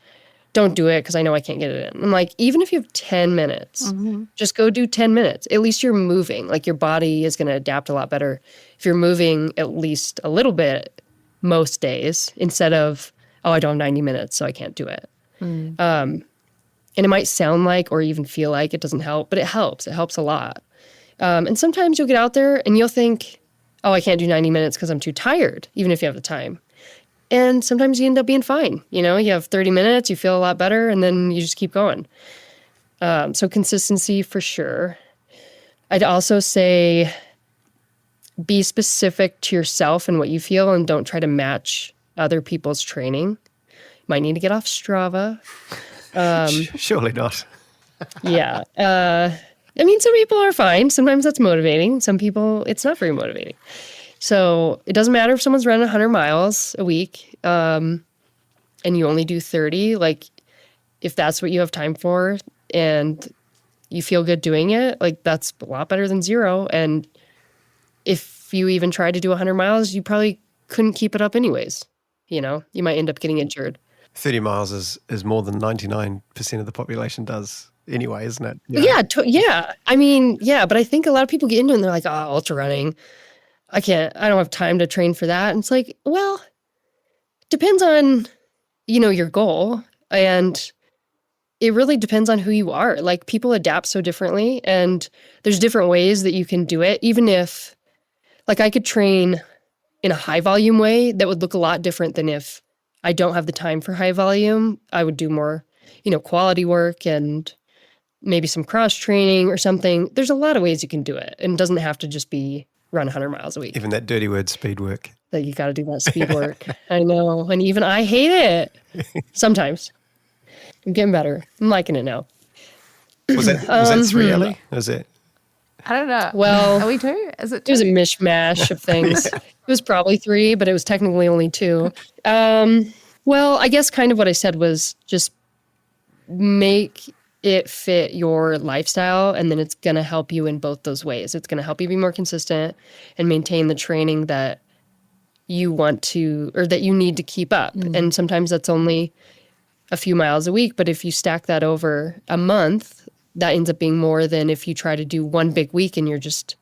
don't do it because I know I can't get it in. I'm like, even if you have 10 minutes, just go do 10 minutes. At least you're moving. Like, your body is going to adapt a lot better if you're moving at least a little bit most days instead of, oh, I don't have 90 minutes, so I can't do it. And it might sound like or even feel like it doesn't help, but it helps. It helps a lot. And sometimes you'll get out there and you'll think, oh, I can't do 90 minutes because I'm too tired, even if you have the time. And sometimes you end up being fine. You have 30 minutes, you feel a lot better, and then you just keep going. So consistency for sure. I'd also say be specific to yourself and what you feel, and don't try to match other people's training. Might need to get off Strava. Surely not. Yeah. I mean, some people are fine. Sometimes that's motivating. Some people, it's not very motivating. So it doesn't matter if someone's running 100 miles a week and you only do 30. Like, if that's what you have time for and you feel good doing it, like, that's a lot better than 0. And if you even tried to do 100 miles, you probably couldn't keep it up anyways. You might end up getting injured. 30 miles is more than 99% of the population does anyway, isn't it? Yeah. I mean, but I think a lot of people get into it and they're like, oh, ultra running. I don't have time to train for that. And it's like, well, depends on, your goal. And it really depends on who you are. Like, people adapt so differently and there's different ways that you can do it. Even if, like, I could train in a high volume way that would look a lot different than if I don't have the time for high volume. I would do more, quality work and maybe some cross training or something. There's a lot of ways you can do it. And it doesn't have to just be run 100 miles a week. Even that dirty word, speed work. That you got to do that speed work. I know. And even I hate it. Sometimes. I'm getting better. I'm liking it now. Was that 3, Ellie? Was it? I don't know. Well, are we 2? Is it 2? It was a mishmash of things. It was probably 3, but it was technically only 2. Well, I guess kind of what I said was just make it fit your lifestyle, and then it's going to help you in both those ways. It's going to help you be more consistent and maintain the training that you want to, or that you need to keep up. And sometimes that's only a few miles a week, but if you stack that over a month, that ends up being more than if you try to do one big week and you're just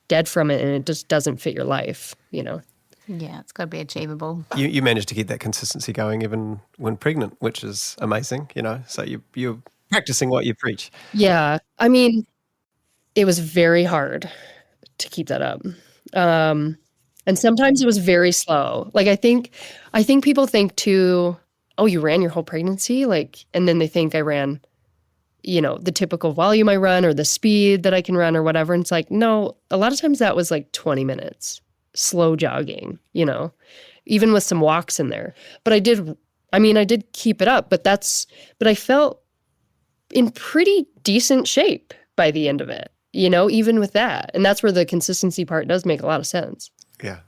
dead from it and it just doesn't fit your life, you know? Yeah, it's got to be achievable. You managed to keep that consistency going even when pregnant, which is amazing, you know. So you're practicing what you preach. Yeah. I mean, it was very hard to keep that up. And sometimes it was very slow. Like I think people think too, oh, you ran your whole pregnancy? Like, and then they think I ran, you know, the typical volume I run or the speed that I can run or whatever. And it's like, no, a lot of times that was like 20 minutes, slow jogging, you know, even with some walks in there. But I did keep it up, but I felt in pretty decent shape by the end of it, you know, even with that. And that's where the consistency part does make a lot of sense. Yeah.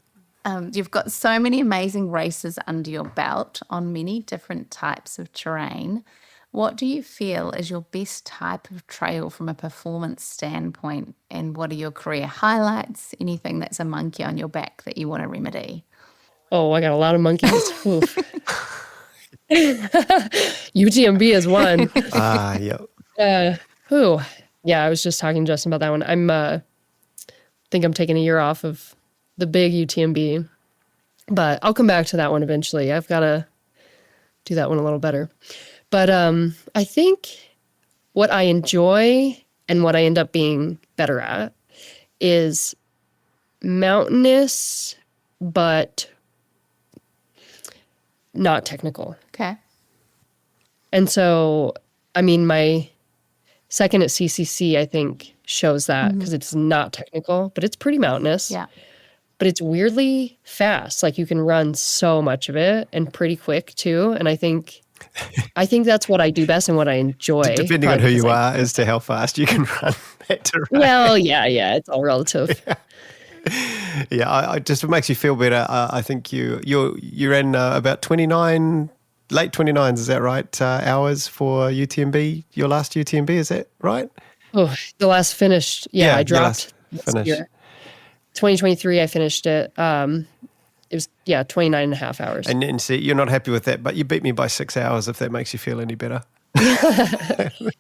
You've got so many amazing races under your belt on many different types of terrain. What do you feel is your best type of trail from a performance standpoint? And what are your career highlights? Anything that's a monkey on your back that you want to remedy? Oh, I got a lot of monkeys. Oof. UTMB is one. Yeah. Who? Yeah, I was just talking to Justin about that one. Think I'm taking a year off of the big UTMB, but I'll come back to that one eventually. I've got to do that one a little better. But I think what I enjoy and what I end up being better at is mountainous, but not technical. Okay. And so, I mean, my second at CCC, I think, shows that because it's not technical, but it's pretty mountainous. Yeah. But it's weirdly fast. Like you can run so much of it and pretty quick too. And I think that's what I do best and what I enjoy. Depending on who you are as to how fast you can run that terrain. Well, yeah, it's all relative. Yeah, it just makes you feel better. I think you're in about 29, late 29s, is that right? Hours for UTMB, your last UTMB, is that right? Oh, the last finished. Yeah, I dropped this year. 2023, I finished it. It was, 29 and a half hours. And see, you're not happy with that, but you beat me by 6 hours if that makes you feel any better.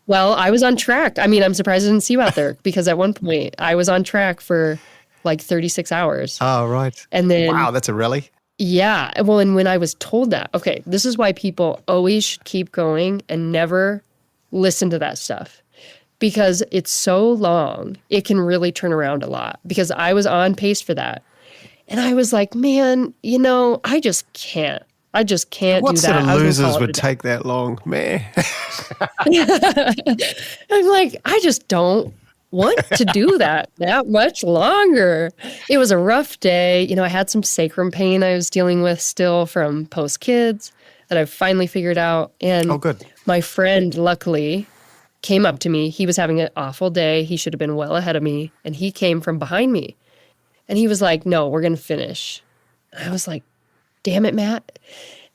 Well, I was on track. I mean, I'm surprised I didn't see you out there because at one point I was on track for like 36 hours. Oh, right. And then, wow, that's a rally. Yeah. Well, and when I was told that, okay, this is why people always should keep going and never listen to that stuff. Because it's so long, it can really turn around a lot. Because I was on pace for that. And I was like, man, you know, I just can't. I just can't what do that. What sort of losers would take that long, man? I'm like, I just don't want to do that much longer. It was a rough day. You know, I had some sacrum pain I was dealing with still from post-kids that I've finally figured out. And oh, good. My friend, luckily, came up to me. He was having an awful day. He should have been well ahead of me. And he came from behind me. And he was like, no, we're going to finish. And I was like, damn it, Matt.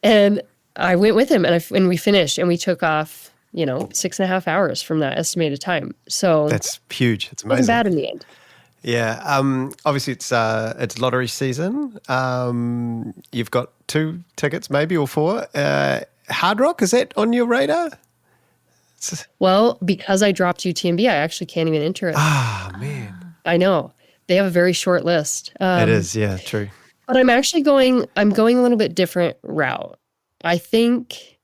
And I went with him and we finished and we took off, 6.5 hours from that estimated time. So that's huge. It's amazing. It wasn't bad in the end. Yeah. Obviously it's lottery season. You've got 2 tickets maybe or 4. Hard Rock, is that on your radar? Well, because I dropped UTMB, I actually can't even enter it. Ah, man. I know. They have a very short list. It is, yeah, true. But I'm going a little bit different route. I think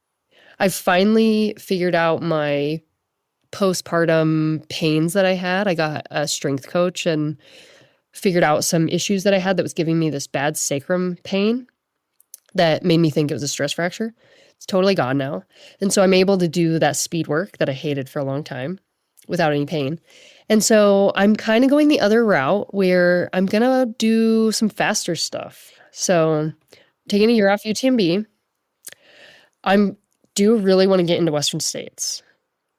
I've finally figured out my postpartum pains that I had. I got a strength coach and figured out some issues that I had that was giving me this bad sacrum pain that made me think it was a stress fracture. It's totally gone now. And so I'm able to do that speed work that I hated for a long time without any pain. And so I'm kind of going the other route where I'm going to do some faster stuff. So taking a year off UTMB, I do really want to get into Western States.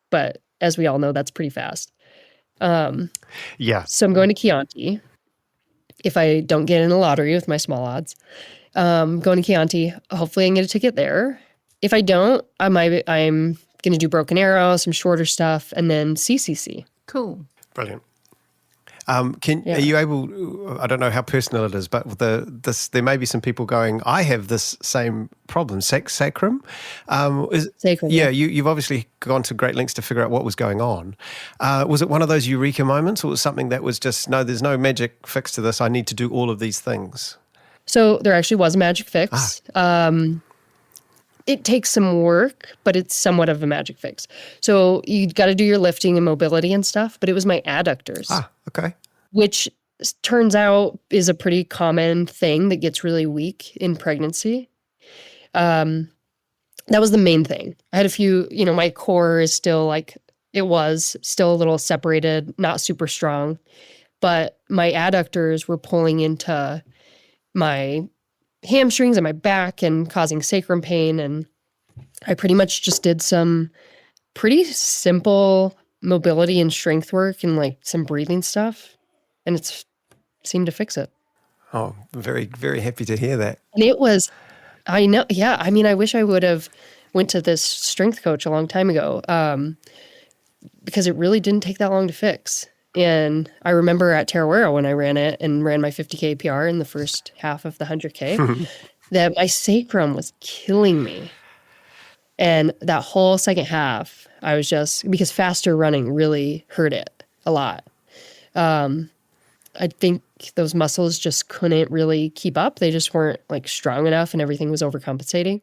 But as we all know, that's pretty fast. Yeah. So I'm going to Chianti if I don't get in the lottery with my small odds. Going to Chianti. Hopefully I can get a ticket there. If I don't, I'm going to do Broken Arrow, some shorter stuff, and then CCC. Cool. Brilliant. Are you able? I don't know how personal it is, but there may be some people going, I have this same problem, sacrum. Sacrum. Yeah, you've obviously gone to great lengths to figure out what was going on. Was it one of those eureka moments, or was it something that was just, no, there's no magic fix to this, I need to do all of these things? So there actually was a magic fix. It takes some work, but it's somewhat of a magic fix. So you got to do your lifting and mobility and stuff, but it was my adductors. Okay. Which turns out is a pretty common thing that gets really weak in pregnancy. That was the main thing. I had a few, my core is still it was still a little separated, not super strong, but my adductors were pulling into my hamstrings and my back and causing sacrum pain. And I pretty much just did some pretty simple mobility and strength work and some breathing stuff. And it seemed to fix it. Oh, very, very happy to hear that. And it was, I know, yeah. I mean, I wish I would have went to this strength coach a long time ago because it really didn't take that long to fix. And I remember at Tarawera when I ran it and ran my 50K PR in the first half of the 100K, that my sacrum was killing me. And that whole second half, I was just, because faster running really hurt it a lot. I think those muscles just couldn't really keep up. They just weren't strong enough and everything was overcompensating.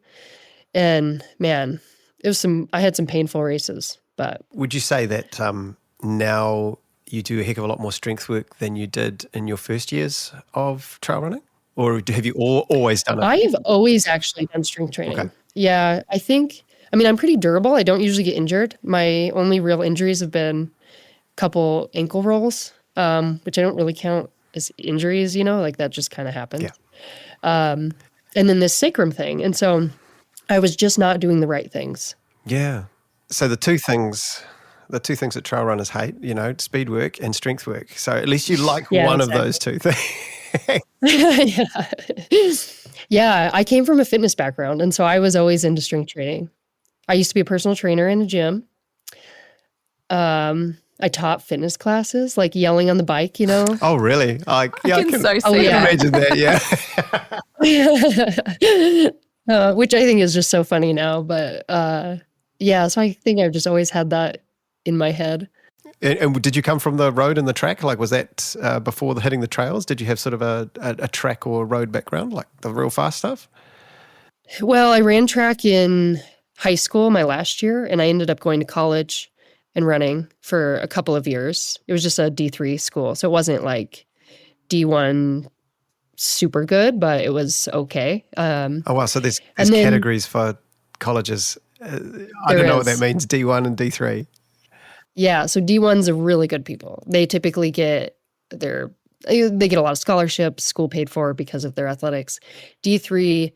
And man, I had some painful races, but. Would you say that now you do a heck of a lot more strength work than you did in your first years of trail running? Or have you always done it? I've always actually done strength training. Okay. Yeah, I'm pretty durable. I don't usually get injured. My only real injuries have been a couple ankle rolls, which I don't really count as injuries, that just kind of happened. Yeah. And then this sacrum thing. And so I was just not doing the right things. Yeah. So the two things that trail runners hate, speed work and strength work. So at least you like one of those two things. Yeah, I came from a fitness background, and so I was always into strength training. I used to be a personal trainer in a gym. I taught fitness classes, yelling on the bike, Oh, really? I can imagine that, yeah. Which I think is just so funny now. But so I think I've just always had that in my head. And did you come from the road and the track? Was that before hitting the trails? Did you have sort of a track or road background, the real fast stuff? Well, I ran track in high school my last year, and I ended up going to college and running for a couple of years. It was just a D3 school, so it wasn't D1 super good, but it was okay. Oh, wow. So there's categories for colleges. I don't know what that means, D1 and D3. Yeah, so D1s are really good people. They typically get a lot of scholarships, school paid for because of their athletics. D3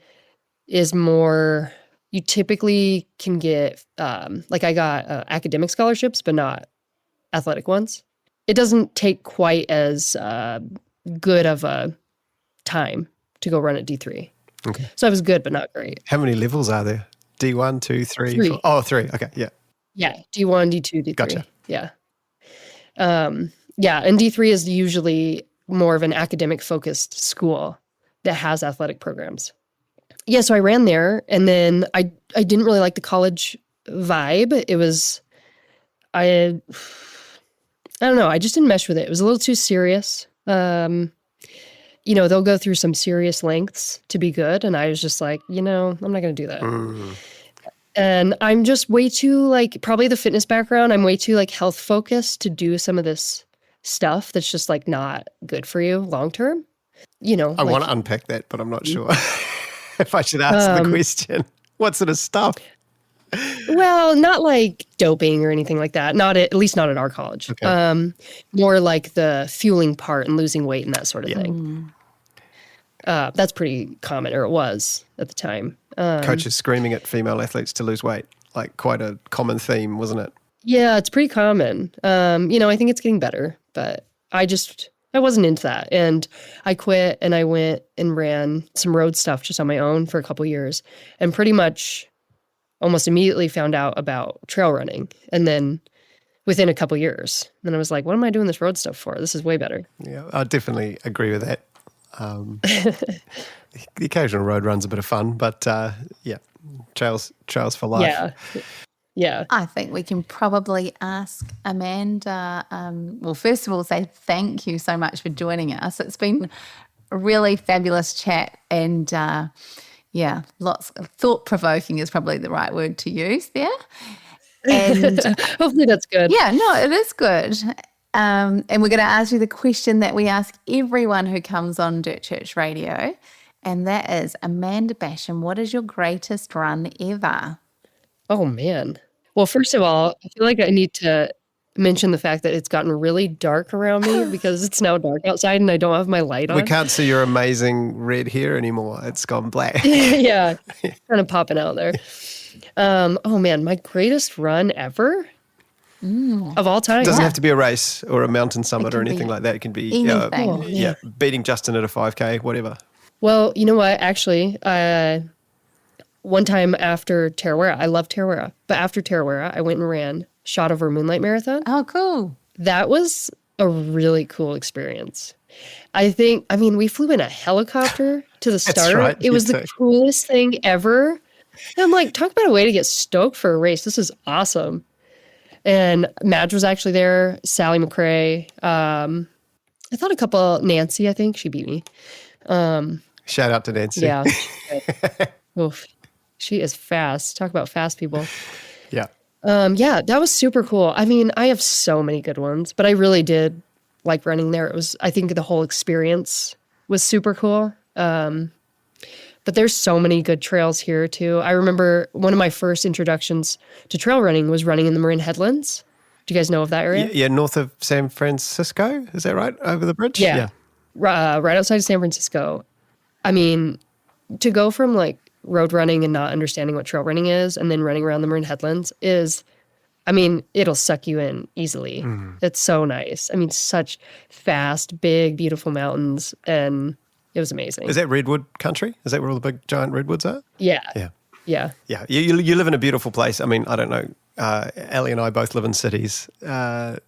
is more, you typically can get, I got academic scholarships, but not athletic ones. It doesn't take quite as good of a time to go run at D3. Okay. So I was good, but not great. How many levels are there? D1, 2, 3, 3. 4? Oh, 3. Okay, yeah. Yeah, D1, D2, D3. Gotcha. Yeah. And D3 is usually more of an academic-focused school that has athletic programs. Yeah, so I ran there, and then I didn't really like the college vibe. It was, I don't know, I just didn't mesh with it. It was a little too serious. They'll go through some serious lengths to be good, and I was just like, I'm not going to do that. And I'm just way too, probably the fitness background, I'm way too, health focused to do some of this stuff that's just, not good for you long term. I want to unpack that, but I'm not sure if I should ask the question. What sort of stuff? Well, not doping or anything like that. At least not at our college. Okay. More the fueling part and losing weight and that sort of thing. That's pretty common, or it was at the time. Coaches screaming at female athletes to lose weight, quite a common theme, wasn't it? Yeah, it's pretty common. I think it's getting better, but I wasn't into that. And I quit and I went and ran some road stuff just on my own for a couple years. And pretty much almost immediately found out about trail running. And then within a couple years, then I was like, what am I doing this road stuff for? This is way better. Yeah, I definitely agree with that. The occasional road run's a bit of fun, but yeah, trails for life. Yeah. Yeah. I think we can probably ask Amanda. Well, first of all, say thank you so much for joining us. It's been a really fabulous chat, and lots of thought-provoking is probably the right word to use there. And hopefully that's good. Yeah, no, it is good. And we're going to ask you the question that we ask everyone who comes on Dirt Church Radio, and that is, Amanda Basham, what is your greatest run ever? Oh, man. Well, first of all, I feel like I need to mention the fact that it's gotten really dark around me because it's now dark outside and I don't have my light on. We can't see your amazing red hair anymore. It's gone black. Yeah, kind of popping out there. Oh, man, my greatest run ever of all time. It doesn't have to be a race or a mountain summit or can anything be like that. It can be anything. beating Justin at a 5K, whatever. Well, you know what? Actually, one time after Tarawera, I love Tarawera, but after Tarawera, I went and ran Shot Over Moonlight Marathon. Oh, cool. That was a really cool experience. We flew in a helicopter to the start. right, It was the coolest thing ever. And I'm like, talk about a way to get stoked for a race. This is awesome. And Madge was actually there, Sally McRae. I thought a couple, Nancy, I think she beat me. Shout out to Nancy. Yeah. Oof. She is fast. Talk about fast people. Yeah. That was super cool. I mean, I have so many good ones, but I really did like running there. I think the whole experience was super cool. But there's so many good trails here too. I remember one of my first introductions to trail running was running in the Marin Headlands. Do you guys know of that area? Yeah, north of San Francisco. Is that right? Over the bridge? Yeah. Right outside of San Francisco. I mean, to go from like road running and not understanding what trail running is and then running around the Marin Headlands it'll suck you in easily. It's so nice. I mean, such fast, big, beautiful mountains, and it was amazing. Is that redwood country? Is that where all the big giant redwoods are? Yeah. Yeah. Yeah. Yeah. You live in a beautiful place. I mean, I don't know. Ellie and I both live in cities. The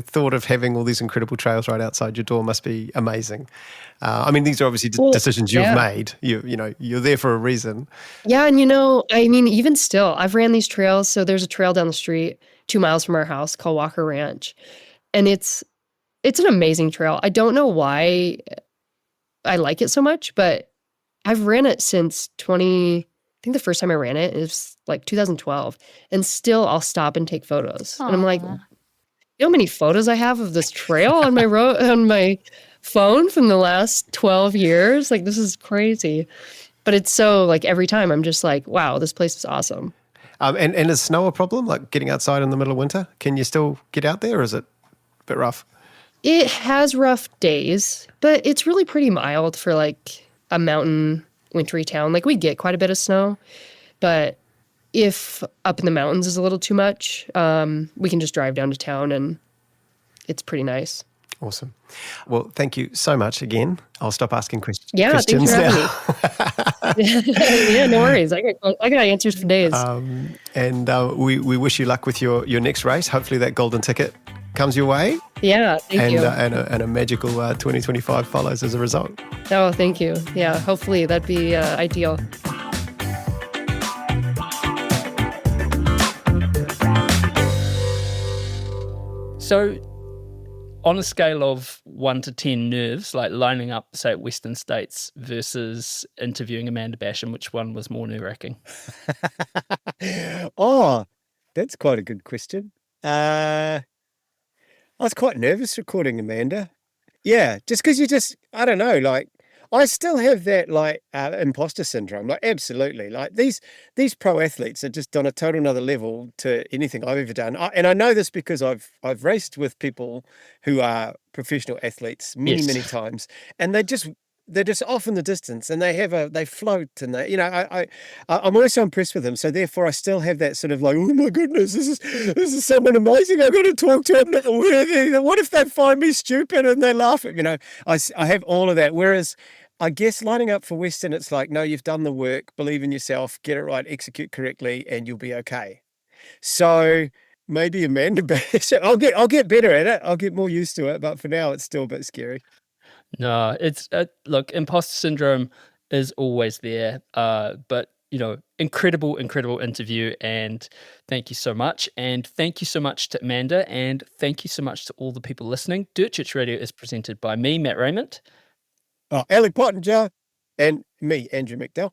thought of having all these incredible trails right outside your door must be amazing. These are obviously decisions you've made. You're there for a reason. Yeah, and even still, I've ran these trails. So there's a trail down the street 2 miles from our house called Walker Ranch, and it's an amazing trail. I don't know why I like it so much, but I've ran it since I think the first time I ran it is like 2012, and still I'll stop and take photos. Aww. And I'm like, you know how many photos I have of this trail on my on my phone from the last 12 years? Like, this is crazy. But it's so, like, every time I'm just like, wow, this place is awesome. And is snow a problem, like getting outside in the middle of winter? Can you still get out there, or is it a bit rough? It has rough days, but it's really pretty mild for like a mountain wintry town. Like, we get quite a bit of snow, but if up in the mountains is a little too much, we can just drive down to town and it's pretty nice. Awesome. Well, thank you so much again. I'll stop asking questions. Yeah, questions thanks for having me. Yeah, no worries. I got answers for days. We wish you luck with your next race. Hopefully that golden ticket comes your way. Yeah, thank you. And a magical 2025 follows as a result. Oh, thank you. Yeah, hopefully that'd be ideal. So, on a scale of 1 to 10 nerves, like lining up, say, at Western States versus interviewing Amanda Basham, which one was more nerve-wracking? Oh, that's quite a good question. I was quite nervous recording Amanda. Yeah, just because I don't know, like, I still have that, like, imposter syndrome. Like, absolutely. Like, these pro athletes are just on a total another level to anything I've ever done. And I know this because I've raced with people who are professional athletes many times, and they're just off in the distance, and they float, and I'm also impressed with them. So therefore, I still have that sort of like, oh my goodness, this is someone amazing. I've got to talk to them. What if they find me stupid and they laugh at I have all of that. Whereas I guess lining up for Western, it's like, no, you've done the work, believe in yourself, get it right, execute correctly, and you'll be okay. So maybe Amanda Basham. I'll get better at it. I'll get more used to it. But for now, it's still a bit scary. No, it's look, imposter syndrome is always there. But incredible interview, and thank you so much. And thank you so much to Amanda, and thank you so much to all the people listening. Dirt Church Radio is presented by me, Matt Raymond. Alec Pottinger, and me, Andrew McDowell.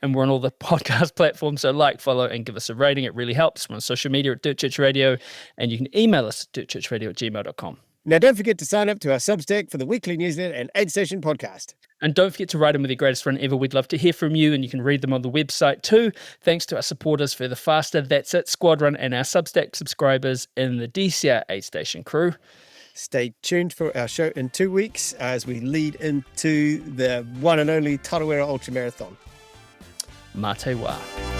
And we're on all the podcast platforms, so follow, and give us a rating. It really helps. We're on social media at Dirt Church Radio, and you can email us at dirtchurchradio@gmail.com. Now, don't forget to sign up to our Substack for the weekly newsletter and Aid Station podcast. And don't forget to write in with your greatest run ever. We'd love to hear from you, and you can read them on the website too. Thanks to our supporters Further Faster, That's It, Squadron, and our Substack subscribers in the DCR Aid Station crew. Stay tuned for our show in 2 weeks as we lead into the one and only Tarawera Ultra Marathon. Mā te wā.